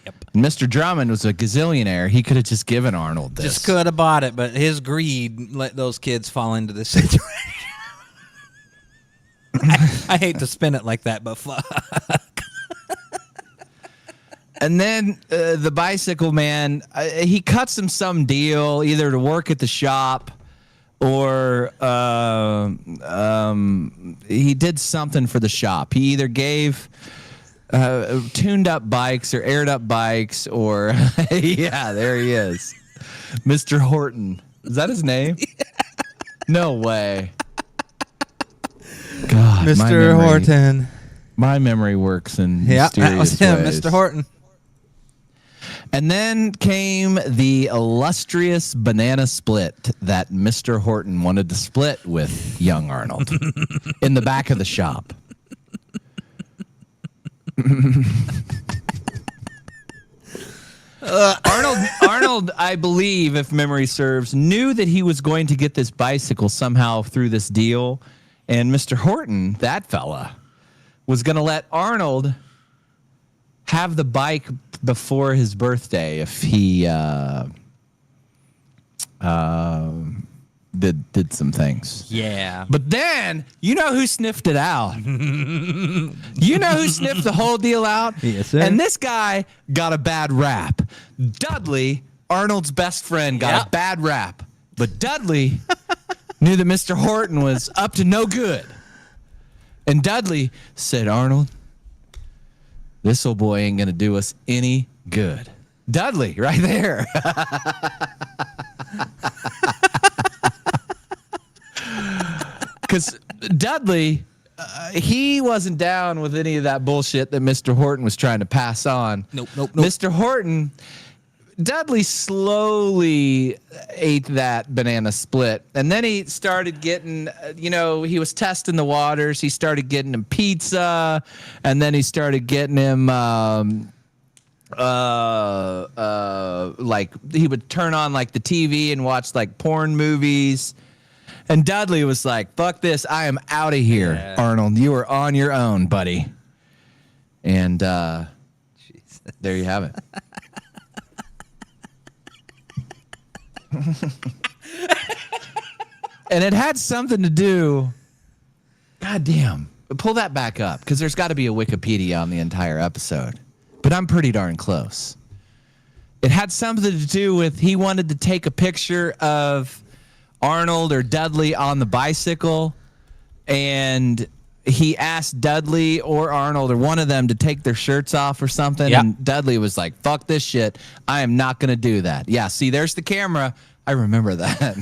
C: Yep.
D: And Mr. Drummond was a gazillionaire. He could have just given Arnold this.
C: Just could have bought it, but his greed let those kids fall into this situation. I hate to spin it like that, but fuck.
D: And then the bicycle man, he cuts him some deal, either to work at the shop or he did something for the shop. He either gave tuned up bikes or aired up bikes or, yeah, there he is. Mr. Horton. Is that his name? Yeah. No way. God,
C: Mr. Horton.
D: My memory works in
C: Yeah,
D: mysterious
C: that was him,
D: ways.
C: Mr. Horton.
D: And then came the illustrious banana split that Mr. Horton wanted to split with young Arnold in the back of the shop. Arnold, I believe, if memory serves, knew that he was going to get this bicycle somehow through this deal. And Mr. Horton, that fella, was going to let Arnold have the bike before his birthday if he did some things.
C: Yeah.
D: But then, you know who sniffed it out? You know who sniffed the whole deal out?
C: Yes, sir.
D: And this guy got a bad rap. Dudley, Arnold's best friend, got a bad rap. But Dudley knew that Mr. Horton was up to no good. And Dudley said, Arnold, this old boy ain't going to do us any good. Dudley, right there. Because Dudley, he wasn't down with any of that bullshit that Mr. Horton was trying to pass on.
C: Nope.
D: Mr. Horton, Dudley slowly ate that banana split. And then he started getting, he was testing the waters. He started getting him pizza. And then he started getting him, like, he would turn on, like, the TV and watch, like, porn movies. And Dudley was like, fuck this. I am out of here, Arnold. You are on your own, buddy. And there you have it. And it had something to do. God damn. Pull that back up, because there's got to be a Wikipedia on the entire episode. But I'm pretty darn close. It had something to do with he wanted to take a picture of Arnold or Dudley on the bicycle, and he asked Dudley or Arnold or one of them to take their shirts off or something.
C: Yep.
D: And Dudley was like, fuck this shit. I am not going to do that. Yeah, see, there's the camera. I remember that.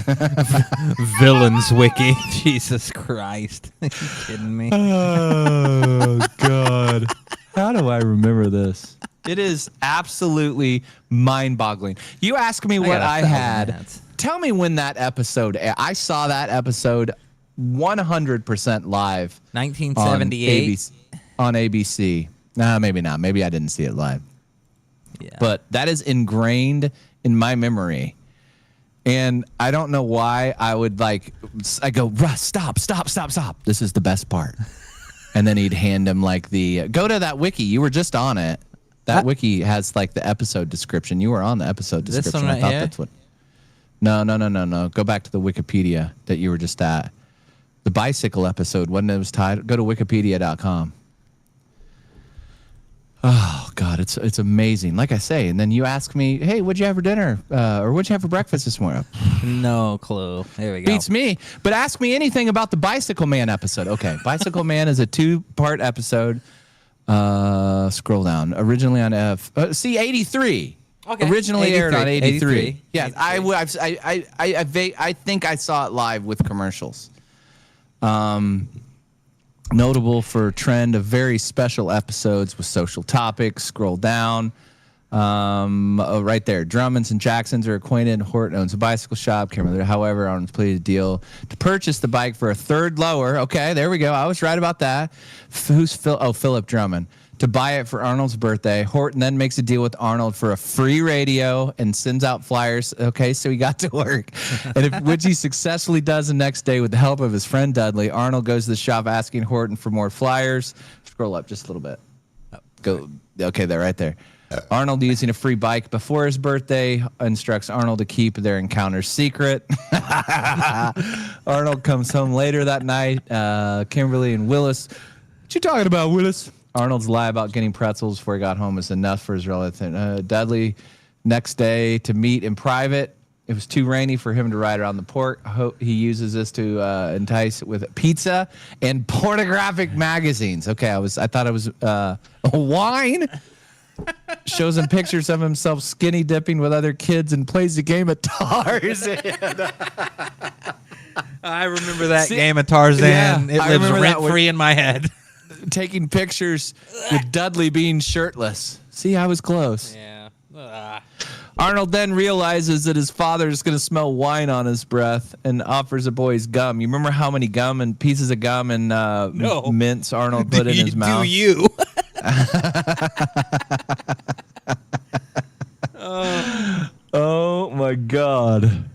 C: Villains wiki. Jesus Christ. Are you kidding me?
D: Oh, God. How do I remember this? It is absolutely mind-boggling. You ask me what I had. Tell me when that episode. I saw that episode 100% live.
C: 1978.
D: On ABC. No, maybe not. Maybe I didn't see it live.
C: Yeah.
D: But that is ingrained in my memory And I don't know why I go, Russ, stop. This is the best part. And then he'd hand him like go to that wiki. You were just on it. That wiki has like the episode description. You were on the episode description.
C: This one right
D: I thought
C: here?
D: that's what. No. Go back to the Wikipedia that you were just at. The bicycle episode, when it was titled, go to wikipedia.com. Oh, God, it's amazing. Like I say, and then you ask me, hey, what'd you have for dinner? Or what'd you have for breakfast this morning?
C: No clue. There we go.
D: Beats me. But ask me anything about the Bicycle Man episode. Okay, Bicycle Man is a 2-part episode. Scroll down. Originally on 83.
C: Okay.
D: Originally aired on 83.
C: 83.
D: Yeah,
C: 83.
D: I think I saw it live with commercials. Notable for a trend of very special episodes with social topics. Scroll down. Right there. Drummonds and Jacksons are acquainted. Horton owns a bicycle shop. Can't remember. However, Arnold's pleaded a deal to purchase the bike for a third lower. Okay, there we go. I was right about that. Who's Phil? Oh, Philip Drummond. To buy it for Arnold's birthday. Horton then makes a deal with Arnold for a free radio and sends out flyers. Okay, so he got to work. And which he successfully does the next day with the help of his friend Dudley. Arnold goes to the shop asking Horton for more flyers. Scroll up just a little bit. Go. Okay, they're right there. Arnold, using a free bike before his birthday, instructs Arnold to keep their encounter secret. Arnold comes home later that night. Kimberly and Willis. What you talking about, Willis? Arnold's lie about getting pretzels before he got home is enough for his relative. Dudley, next day to meet in private. It was too rainy for him to ride around the port. He uses this to entice with pizza and pornographic magazines. Okay, I thought it was a wine. Shows him pictures of himself skinny dipping with other kids and plays a game of Tarzan.
C: I remember that game of Tarzan.
D: Yeah,
C: It lives rent-free in my head.
D: Taking pictures with Dudley being shirtless. See, I was close.
C: Yeah.
D: Arnold then realizes that his father is going to smell wine on his breath and offers the boys gum. You remember how many gum and pieces of gum and mints Arnold put in his mouth?
C: Do you?
D: Oh my God.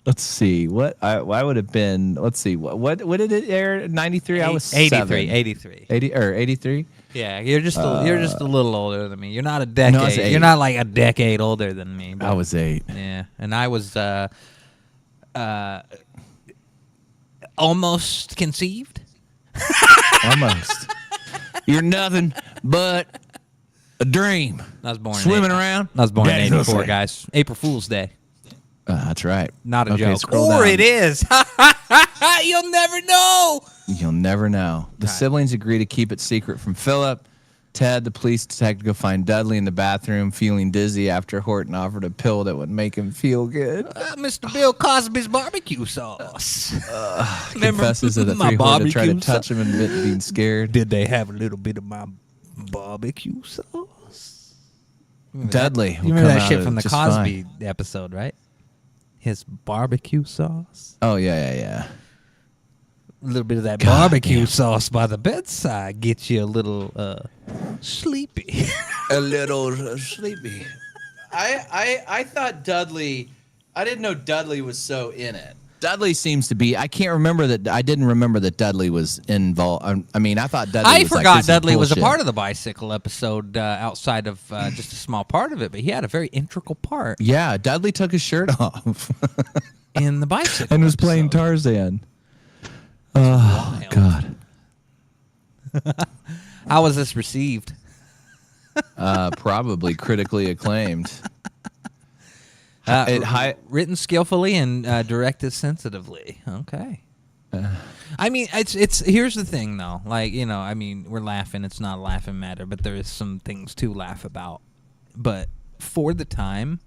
D: Let's see. Why would it have been? Let's see. What did it air? 93. I was
C: 83.
D: 83.
C: Yeah, you're just a little older than me. You're not a decade.
D: No, I was 8.
C: You're not like a decade older than me.
D: I was 8.
C: Yeah, and I was almost conceived.
D: Almost. You're nothing but a dream.
C: I was born
D: swimming around.
C: I was born in
D: Daddy's
C: 84,
D: listening.
C: guys. April Fool's Day.
D: That's right.
C: Not a joke.
D: Scroll
C: Or
D: down.
C: it is. You'll never know.
D: You'll never know. The siblings agree to keep it secret from Philip. Ted, the police detective, go find Dudley in the bathroom feeling dizzy after Horton offered a pill that would make him feel good.
C: Mr. Bill Cosby's barbecue sauce.
D: Confesses to the
C: my
D: three to try to
C: barbecue
D: touch him and being scared.
C: Did they have a little bit of my barbecue sauce?
D: Dudley.
C: You remember that shit from the Cosby episode, right? His barbecue sauce.
D: Oh, yeah.
C: A little bit of that
D: God
C: barbecue
D: damn.
C: sauce by the bedside gets you a little sleepy.
D: A little sleepy. I thought Dudley. I didn't know Dudley was so in it. Dudley seems to be. I can't remember that. I didn't remember that Dudley was involved. I mean, I thought Dudley.
C: I
D: was
C: forgot
D: like, this is
C: Dudley was a
D: bullshit.
C: part of the bicycle episode outside of just a small part of it, but he had a very integral part
D: Yeah, Dudley took his shirt off
C: in the bicycle
D: and was playing
C: episode.
D: Tarzan. Oh
C: Wild.
D: God.
C: How was this received?
D: Probably critically acclaimed.
C: Written skillfully and directed sensitively. Okay. I mean, it's here's the thing though. Like, you know, I mean, we're laughing. It's not a laughing matter, but there is some things to laugh about. But for the time,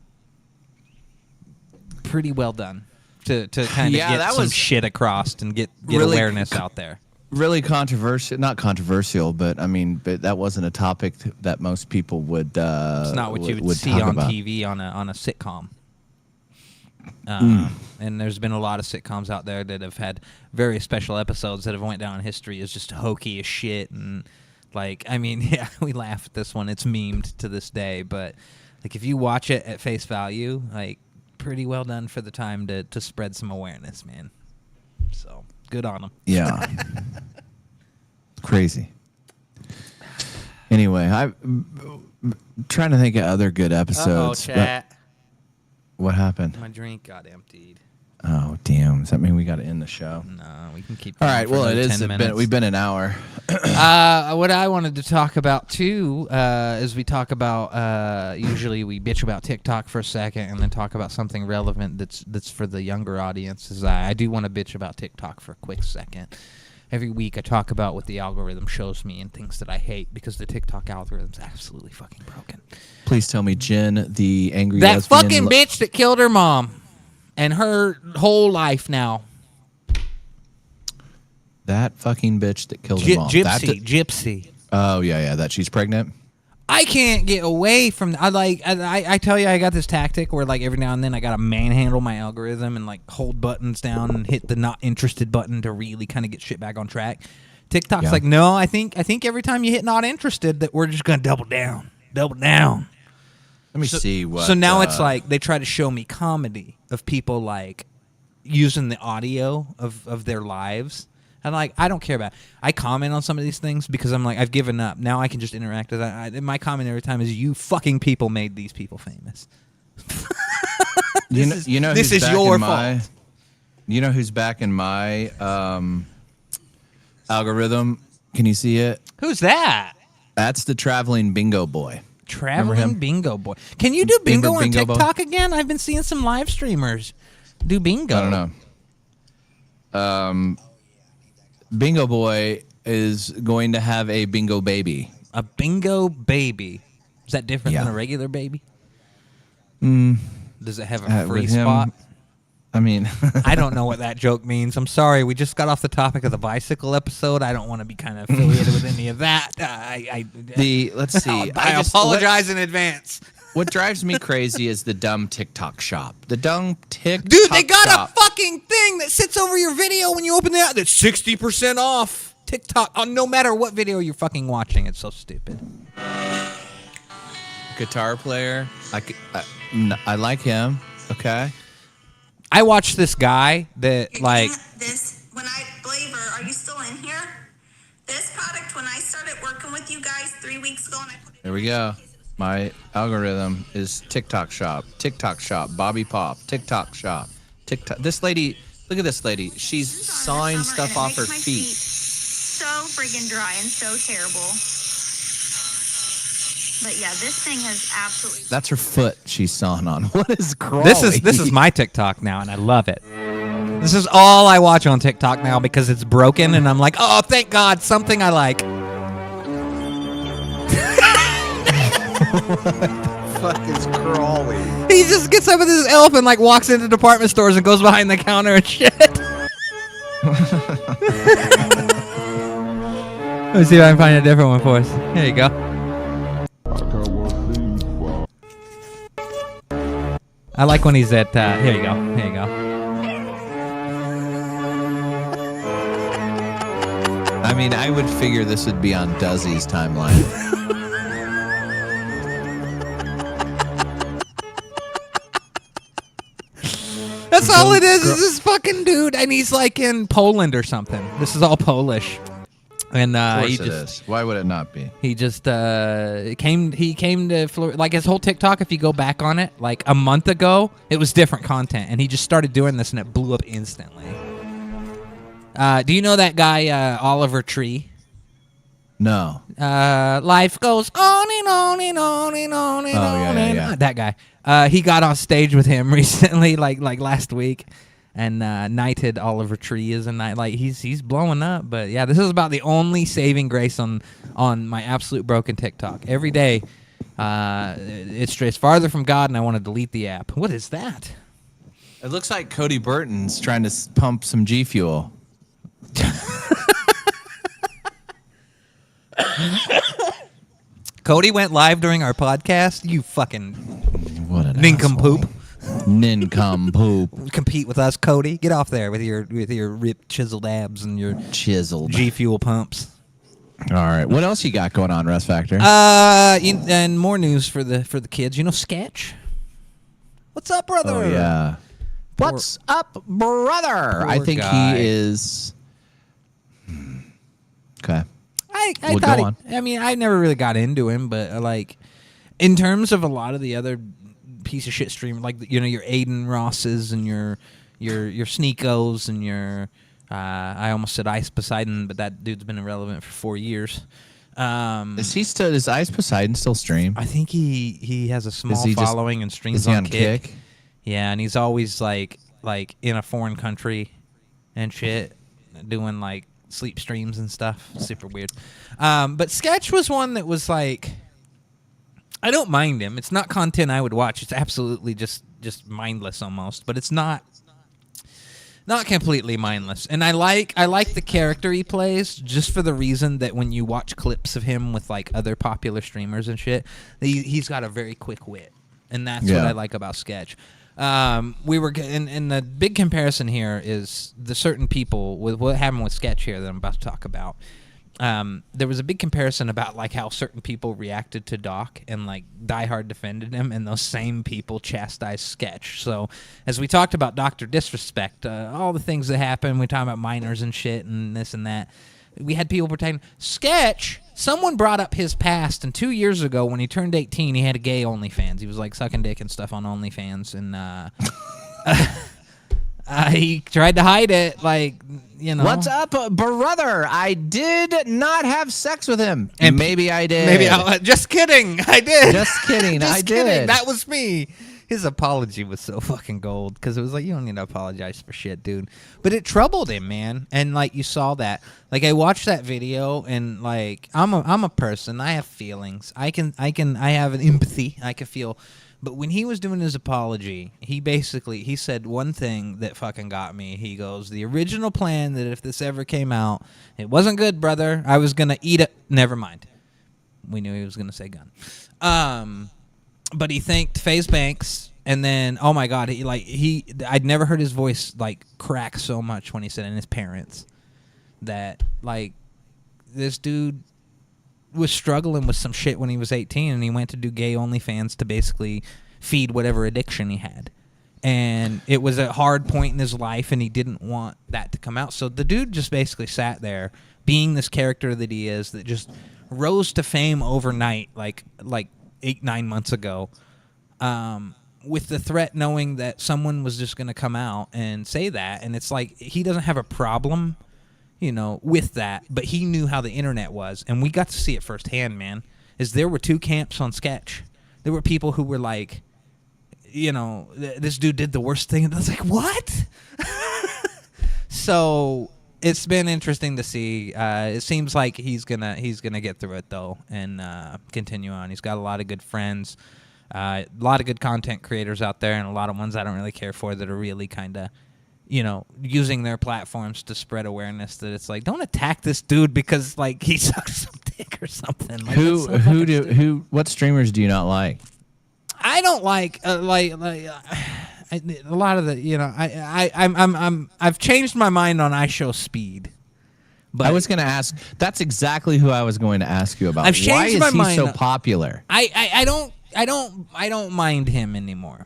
C: pretty well done to kind of get some shit across and get
D: really
C: awareness out there.
D: Really controversial, not controversial, but I mean, but that wasn't a topic that most people would.
C: It's not what you would see
D: talk
C: on
D: about.
C: TV on a sitcom. And there's been a lot of sitcoms out there that have had very special episodes that have went down in history as just hokey as shit. And like, I mean, yeah, we laugh at this one. It's memed to this day. But like, if you watch it at face value, like pretty well done for the time to spread some awareness, man. So good on them.
D: Yeah. Crazy. Anyway, I'm trying to think of other good episodes.
C: Chat.
D: What happened?
C: My drink got emptied.
D: Oh, damn. Does that mean we got to end the show?
C: No, we can keep
D: All
C: going
D: right.
C: for
D: Well,
C: another
D: it
C: 10
D: is.
C: minutes.
D: We've been an hour.
C: What I wanted to talk about too is we talk about usually we bitch about TikTok for a second and then talk about something relevant that's for the younger audiences. I do want to bitch about TikTok for a quick second. Every week I talk about what the algorithm shows me and things that I hate because the TikTok algorithm's absolutely fucking broken.
D: Please tell me Jen, the angry
C: That
D: lesbian
C: fucking bitch that killed her mom and her whole life now.
D: That fucking bitch that killed her mom.
C: Gypsy.
D: Oh, yeah. That she's pregnant?
C: I can't get away from. I tell you, I got this tactic where like every now and then I gotta manhandle my algorithm and like hold buttons down and hit the not interested button to really kind of get shit back on track. TikTok's like, no, I think every time you hit not interested that we're just gonna double down.
D: Let me see what.
C: So now it's like they try to show me comedy of people like using the audio of their lives. And like, I don't care about it. I comment on some of these things because I'm like, I've given up. Now I can just interact with that. My comment every time is, you fucking people made these people famous. This is your fault.
D: You know who's back in my algorithm? Can you see it?
C: Who's that?
D: That's the traveling bingo boy.
C: Traveling bingo boy. Can you do bingo on
D: Bingo
C: TikTok
D: boy?
C: again? I've been seeing some live streamers do bingo.
D: I don't know. Bingo Boy is going to have a bingo baby.
C: A bingo baby. Is that different
D: Yeah.
C: than a regular baby? Does it have a free
D: with him,
C: spot?
D: I mean,
C: I don't know what that joke means. I'm sorry. We just got off the topic of the bicycle episode. I don't want to be kind of affiliated with any of that.
D: Let's see.
C: I apologize in advance.
D: What drives me crazy is the dumb TikTok shop. The dumb TikTok
C: Dude, they got
D: shop.
C: a fucking thing that sits over your video when you open it out that's 60% off. TikTok, on no matter what video you're fucking watching. It's so stupid.
D: Guitar player. I like him. Okay.
C: I watched this guy that like.
G: When I Blaver, are you still in here? This product, when I started working with you guys 3 weeks ago, and I put it.
D: There we go. My algorithm is TikTok shop. TikTok shop. Bobby Pop. TikTok shop. TikTok. This lady. Look at this lady. She's sawing stuff off her feet.
I: So friggin' dry and so terrible. But yeah, this thing has absolutely.
D: That's her foot she's sawing on. What is crawling?
C: This is my TikTok now, and I love it. This is all I watch on TikTok now because it's broken, and I'm like, oh, thank God, something I like.
D: fuck is crawling?
C: He just gets up with his elf and like walks into department stores and goes behind the counter and shit. Let me see if I can find a different one for us. Here you go. I like when he's at, here you go. Here you go.
D: I mean, I would figure this would be on Duzzy's timeline.
C: That's all it is this fucking dude. And he's like in Poland or something. This is all Polish. And
D: Of course
C: he
D: it
C: just
D: is. Why would it not be?
C: he just came to Florida. Like his whole TikTok, if you go back on it, like a month ago, it was different content, and he just started doing this, and it blew up instantly. Do you know that guy Oliver Tree?
D: No.
C: Life goes on and on and on and on and on and
D: yeah.
C: on. That guy. He got on stage with him recently, like last week, and knighted Oliver Tree as a knight. Like he's blowing up. But yeah, this is about the only saving grace on my absolute broken TikTok. Every day, it's farther from God, and I want to delete the app. What is that?
D: It looks like Cody Burton's trying to pump some G Fuel.
C: Cody went live during our podcast. You fucking
D: What an
C: nincompoop.
D: Nincompoop.
C: Compete with us, Cody. Get off there with your ripped chiseled abs and your
D: Chiseled.
C: G Fuel pumps.
D: All right. What else you got going on, Russ Factor?
C: And more news for the kids. You know Sketch? What's up, brother?
D: Oh yeah. What's up, brother? I think
C: guy.
D: he is. Okay.
C: I
D: Well,
C: thought
D: go on.
C: I mean, I never really got into him, but like, in terms of a lot of the other piece of shit stream, like your Aiden Rosses and your Sneekos and your I almost said Ice Poseidon, but that dude's been irrelevant for 4 years.
D: Is Ice Poseidon still stream?
C: I think he has a small
D: he just-
C: following and streams
D: Is he on
C: Kick.
D: Kick?
C: Yeah, and he's always like in a foreign country and shit, doing like sleep streams and stuff. Super weird. But Sketch was one that was like, I don't mind him. It's not content I would watch. It's absolutely just mindless almost, but it's not completely mindless. And I like the character he plays just for the reason that when you watch clips of him with like other popular streamers and shit, he's got a very quick wit, and that's what I like about Sketch. We were and the big comparison here is the certain people with what happened with Sketch here that I'm about to talk about. There was a big comparison about like how certain people reacted to Doc and like Die Hard defended him, and those same people chastised Sketch. So as we talked about Dr. Disrespect, all the things that happened, we talked about minors and shit and this and that. We had people pretending Sketch. Someone brought up his past, and 2 years ago when he turned 18, he had a gay OnlyFans. He was like sucking dick and stuff on OnlyFans, and he tried to hide it, like, you know.
D: What's up, brother? I did not have sex with him. And maybe I did.
C: Maybe just kidding. I did.
D: Just kidding. I did.
C: That was me. His apology was so fucking gold because it was like, you don't need to apologize for shit, dude. But it troubled him, man. And like you saw that. Like I watched that video, and like I'm a person. I have feelings. I have an empathy. I can feel. But when he was doing his apology, he said one thing that fucking got me. He goes, the original plan that if this ever came out, it wasn't good, brother. I was gonna eat it. Never mind. We knew he was gonna say gun. But he thanked FaZe Banks, and then oh my god, I'd never heard his voice like crack so much when he said, and his parents, that like this dude was struggling with some shit when he was 18, and he went to do gay OnlyFans to basically feed whatever addiction he had, and it was a hard point in his life, and he didn't want that to come out. So the dude just basically sat there, being this character that he is, that just rose to fame overnight, like 8-9 months ago, with the threat knowing that someone was just going to come out and say that. And it's like he doesn't have a problem, with that, but he knew how the internet was, and we got to see it firsthand, man. Is there were two camps on Sketch. There were people who were like, this dude did the worst thing, and I was like, what? So it's been interesting to see. It seems like he's gonna get through it though, and continue on. He's got a lot of good friends, a lot of good content creators out there, and a lot of ones I don't really care for that are really kind of, using their platforms to spread awareness. That it's like, don't attack this dude because like he sucks some dick or something. Like,
D: what streamers do you not like?
C: I don't like a lot of the I've changed my mind on iShowSpeed. But
D: I was going to ask. That's exactly who I was going to ask you about.
C: I've changed my mind.
D: Why is he so popular?
C: I don't mind him anymore.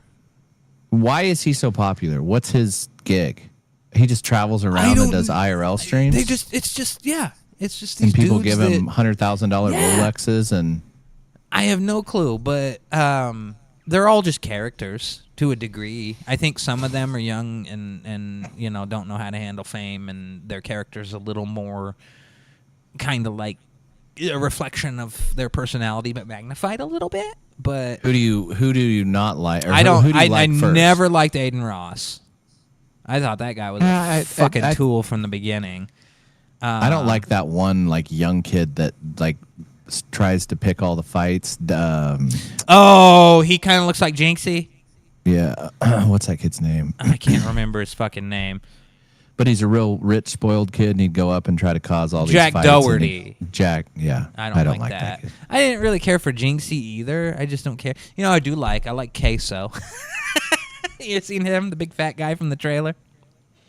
D: Why is he so popular? What's his gig? He just travels around and does IRL streams.
C: It's just these
D: and people
C: dudes
D: give him $100,000 Rolexes, and
C: I have no clue, but they're all just characters to a degree. I think some of them are young and don't know how to handle fame, and their character's a little more kind of like a reflection of their personality, but magnified a little bit. But
D: who do you not like? Or
C: I don't.
D: Who do you like
C: I
D: first?
C: never liked Aiden Ross. I thought that guy was a fucking tool from the beginning.
D: I don't like that one like young kid that like tries to pick all the fights.
C: He kind of looks like Jinxie.
D: Yeah, what's that kid's name?
C: I can't remember his fucking name.
D: But he's a real rich, spoiled kid, and he'd go up and try to cause all these fights.
C: Jack Dougherty.
D: Yeah.
C: I don't like that. I didn't really care for Jinxie either. I just don't care. I like Queso. You seen him, the big fat guy from the trailer?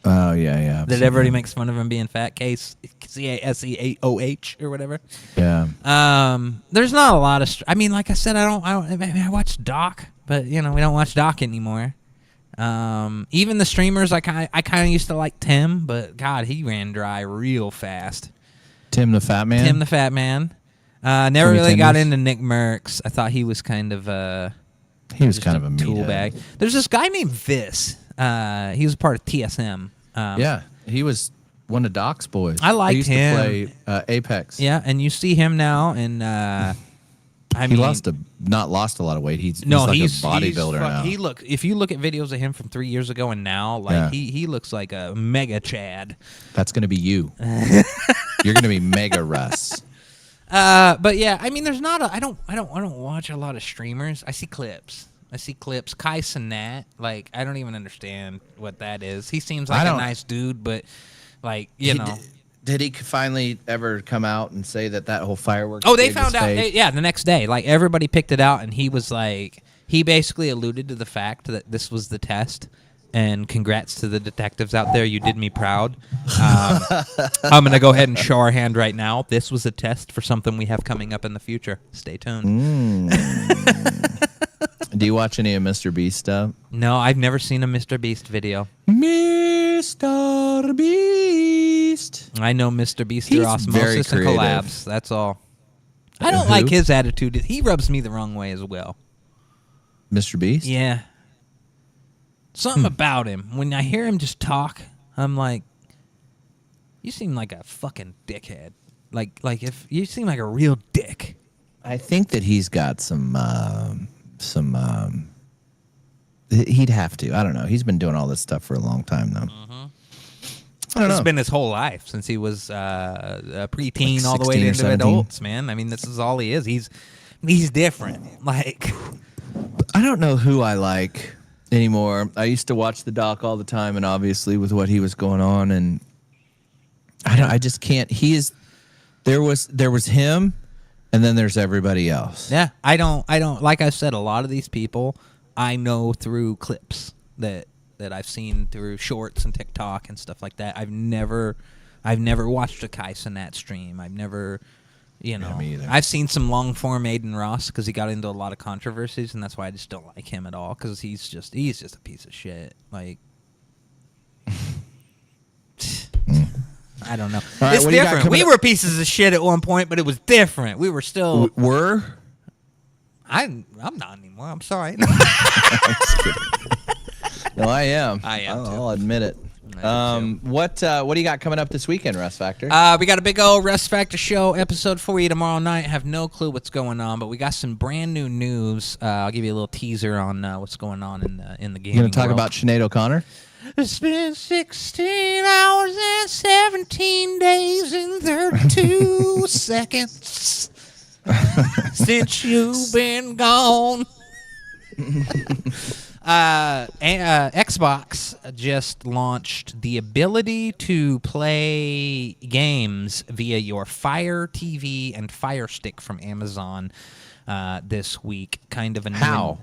D: Oh, yeah.
C: That everybody makes fun of him being fat. Caseoh or whatever.
D: Yeah.
C: There's not a lot of. Like I said, I watched Doc. but we don't watch Doc anymore. Even the streamers, I kind of used to like Tim, but God, he ran dry real fast.
D: Tim the Fat Man.
C: Tim the Fat Man. Never
D: Timmy
C: really got
D: Tenders?
C: into Nick Merckx. I thought he was kind of
D: He was
C: just
D: kind of a
C: tool
D: meathead.
C: bag. There's this guy named Vis. He was part of TSM.
D: Yeah, he was one of Doc's boys.
C: I liked
D: he used
C: him.
D: to play Apex.
C: Yeah, and you see him now, and I
D: he
C: mean,
D: not lost a lot of weight. He's
C: no,
D: like
C: he's
D: a bodybuilder now.
C: If you look at videos of him from 3 years ago and now, like
D: Yeah.
C: he looks like a mega Chad.
D: That's gonna be you. You're gonna be Mega Russ.
C: But yeah, I mean, there's not I don't watch a lot of streamers. I see clips. Kai Cenat, like I don't even understand what that is. He seems like a nice dude, but like
D: Did he finally ever come out and say that whole fireworks?
C: Oh, they
D: gig
C: found
D: was
C: out.
D: fake?
C: The next day, like everybody picked it out, and he was like, he basically alluded to the fact that this was the test. And congrats to the detectives out there. You did me proud. I'm going to go ahead and show our hand right now. This was a test for something we have coming up in the future. Stay tuned.
D: Do you watch any of Mr. Beast stuff?
C: No, I've never seen a Mr. Beast video.
D: Mr. Beast.
C: I know Mr. Beast
D: He's
C: through
D: very
C: osmosis and
D: creative.
C: collabs. That's all. I don't
D: Who?
C: like his attitude. He rubs me the wrong way as well.
D: Mr. Beast?
C: Yeah. Something about him. When I hear him just talk, I'm like, you seem like a fucking dickhead. Like if you seem like a real dick.
D: I think that he's got some he'd have to. I don't know. He's been doing all this stuff for a long time, though. I don't know.
C: It's been his whole life since he was a preteen
D: Like
C: all the way
D: 16 or
C: into
D: 17.
C: adults, man. I mean, this is all he is. He's different. Like,
D: I don't know who I like anymore. I used to watch the doc all the time, and obviously with what he was going on, and I just can't. There was him, and then there's everybody else.
C: yeah, I don't. Like I said, a lot of these people I know through clips that I've seen through shorts and TikTok and stuff like that. I've never watched a Kai Cenat stream. I've never. Me either. I've seen some long form Aiden Ross because he got into a lot of controversies, and that's why I just don't like him at all because he's just a piece of shit. Like, I don't know.
D: right,
C: It's
D: what do you got
C: different.
D: coming
C: We
D: up?
C: were pieces of shit at one point, but it was different. We were still.
D: Were?
C: I'm not anymore. I'm sorry.
D: No, I am.
C: I am, too.
D: I'll admit it. What do you got coming up this weekend, Russ Factor?
C: We got a big old Rust Factor show episode for you tomorrow night. Have no clue what's going on, but we got some brand new news. I'll give you a little teaser on what's going on in the game.
D: You going to talk about Sinead O'Connor?
C: It's been 16 hours and 17 days and 32 seconds since you've been gone. Xbox just launched the ability to play games via your Fire TV and Fire Stick from Amazon this week. Kind of a
D: How?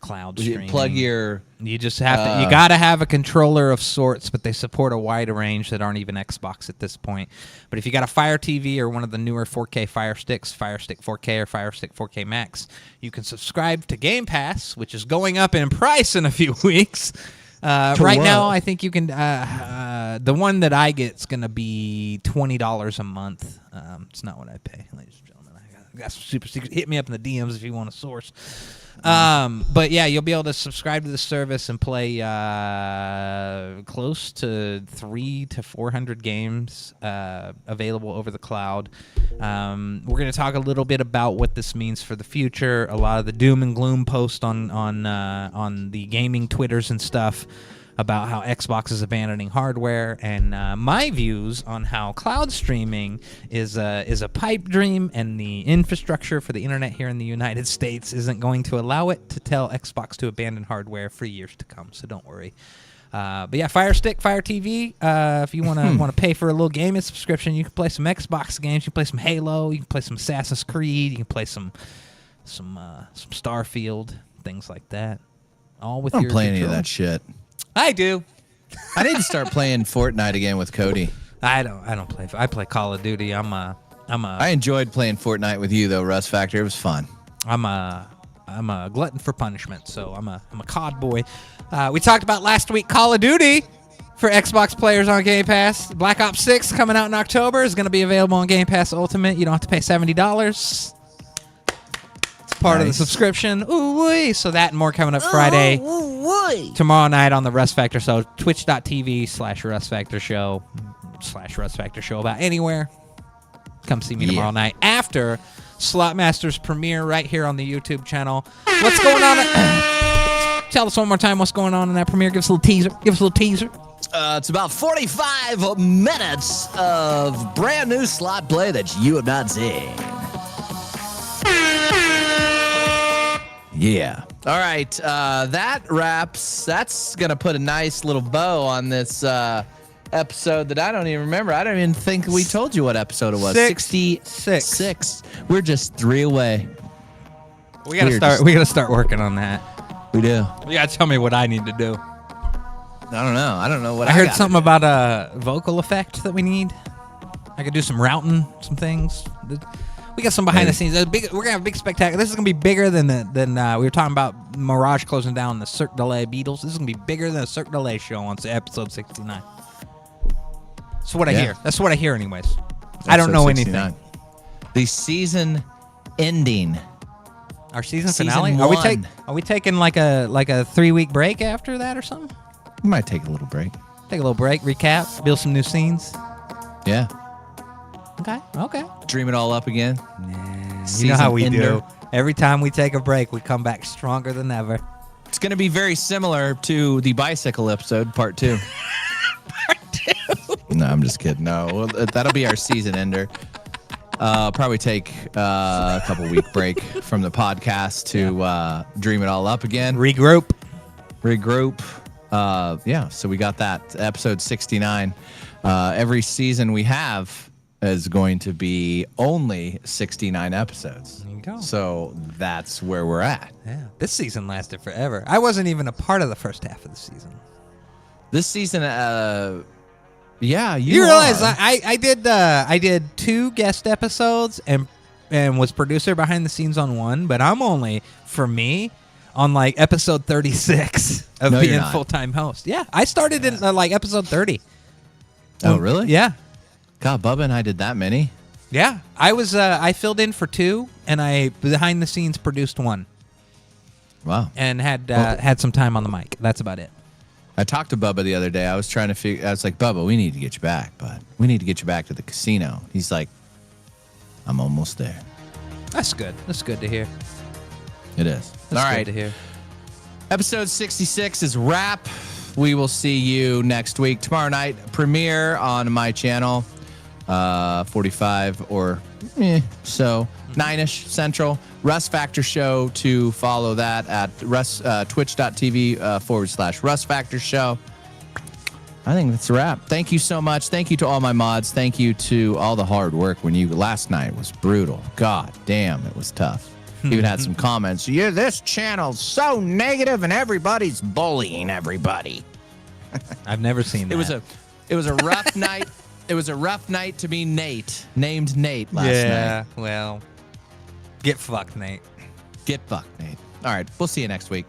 C: cloud
D: You
C: streaming.
D: plug your.
C: You just have to. You got to have a controller of sorts, but they support a wide range that aren't even Xbox at this point. But if you got a Fire TV or one of the newer 4K Fire Sticks, Fire Stick 4K or Fire Stick 4K Max, you can subscribe to Game Pass, which is going up in price in a few weeks. Right
D: what?
C: now, I think you can. The one that I get is going to be $20 a month. It's not what I pay, ladies and gentlemen. I got some super secret. Hit me up in the DMs if you want a source. But yeah, you'll be able to subscribe to the service and play close to 300 to 400 games available over the cloud. We're going to talk a little bit about what this means for the future. A lot of the doom and gloom posts on the gaming Twitters and stuff about how Xbox is abandoning hardware, and my views on how cloud streaming is a pipe dream, and the infrastructure for the internet here in the United States isn't going to allow it to tell Xbox to abandon hardware for years to come. So don't worry. But yeah, Fire Stick, Fire TV. If you want to pay for a little gaming subscription, you can play some Xbox games. You can play some Halo. You can play some Assassin's Creed. You can play some Starfield, things like that. All with
D: I don't
C: your
D: play any of
C: control.
D: that shit.
C: I do.
D: I need to start playing Fortnite again with Cody.
C: I don't play. I play Call of Duty.
D: I enjoyed playing Fortnite with you though, Russ Factor. It was fun.
C: I'm a a glutton for punishment, so I'm a COD boy. We talked about last week Call of Duty for Xbox players on Game Pass. Black Ops 6 coming out in October is going to be available on Game Pass Ultimate. You don't have to pay $70. It's part of the subscription. Ooh-wee. So that and more coming up Friday. Tomorrow night on the Rust Factor Show. Twitch.tv/Rust Factor Show. /Rust Factor Show about anywhere. Come see me tomorrow night after Slotmaster's premiere right here on the YouTube channel. What's going on? Tell us one more time what's going on in that premiere. Give us a little teaser.
D: It's about 45 minutes of brand new slot play that you have not seen. Yeah. All right. That's going to put a nice little bow on this episode that I don't even remember. I don't even think we told you what episode it was. 66. We're just 3 away.
C: We gotta start working on that.
D: We do.
C: You gotta tell me what I need to do.
D: I don't know. I don't know what
C: I heard something about a vocal effect that we need. I could do some routing, some things. We got some behind the scenes. We're gonna have a big spectacular. This is gonna be bigger than we were talking about Mirage closing down the Cirque du Soleil Beatles. This is gonna be bigger than a Cirque du Soleil show on episode 69. That's what I hear. That's what I hear, anyways. I don't know 69. Anything.
D: The season ending.
C: Our season finale. Are we taking like a 3-week break after that or something?
D: We might take a little break.
C: Take a little break. Recap. Build some new scenes.
D: Yeah.
C: Okay.
D: Dream it all up again.
C: You know how we do. Every time we take a break, we come back stronger than ever.
D: It's going to be very similar to the bicycle episode, part 2.
C: Part 2?
D: No, I'm just kidding. No, well, that'll be our season ender. Probably take a couple week break from the podcast to dream it all up again.
C: Regroup.
D: So we got that. Episode 69. Every season we have is going to be only 69 episodes.
C: There you go.
D: So that's where we're at.
C: Yeah. This season lasted forever. I wasn't even a part of the first half of the season.
D: This season,
C: you realize I did 2 guest episodes and was producer behind the scenes on 1, but I'm only, for me, on like episode 36 of being full-time host. Yeah, I started in like episode 30.
D: Oh, really?
C: Yeah.
D: God, Bubba and I did that many.
C: Yeah, I filled in for 2, and I behind the scenes produced 1.
D: Wow.
C: And had some time on the mic. That's about it.
D: I talked to Bubba the other day. I was trying to figure. I was like, Bubba, we need to get you back, bud. We need to get you back to the casino. He's like, I'm almost there.
C: That's good. That's good to hear.
D: It is.
C: That's
D: all right.
C: Good to hear.
D: Episode 66 is wrap. We will see you next week. Tomorrow night, premiere on my channel. 45 or so 9ish Central. Rust Factor Show to follow that at twitch.tv /Rust Factor Show. I think that's a wrap. Thank you so much. Thank you to all my mods. Thank you to all the hard work last night was brutal. God damn, it was tough. Even had some comments. Yeah, this channel's so negative and everybody's bullying everybody.
C: I've never seen that.
D: It was a rough night. It was a rough night to be named Nate last night.
C: Yeah, well, get fucked, Nate.
D: Get fucked, Nate. All right, we'll see you next week.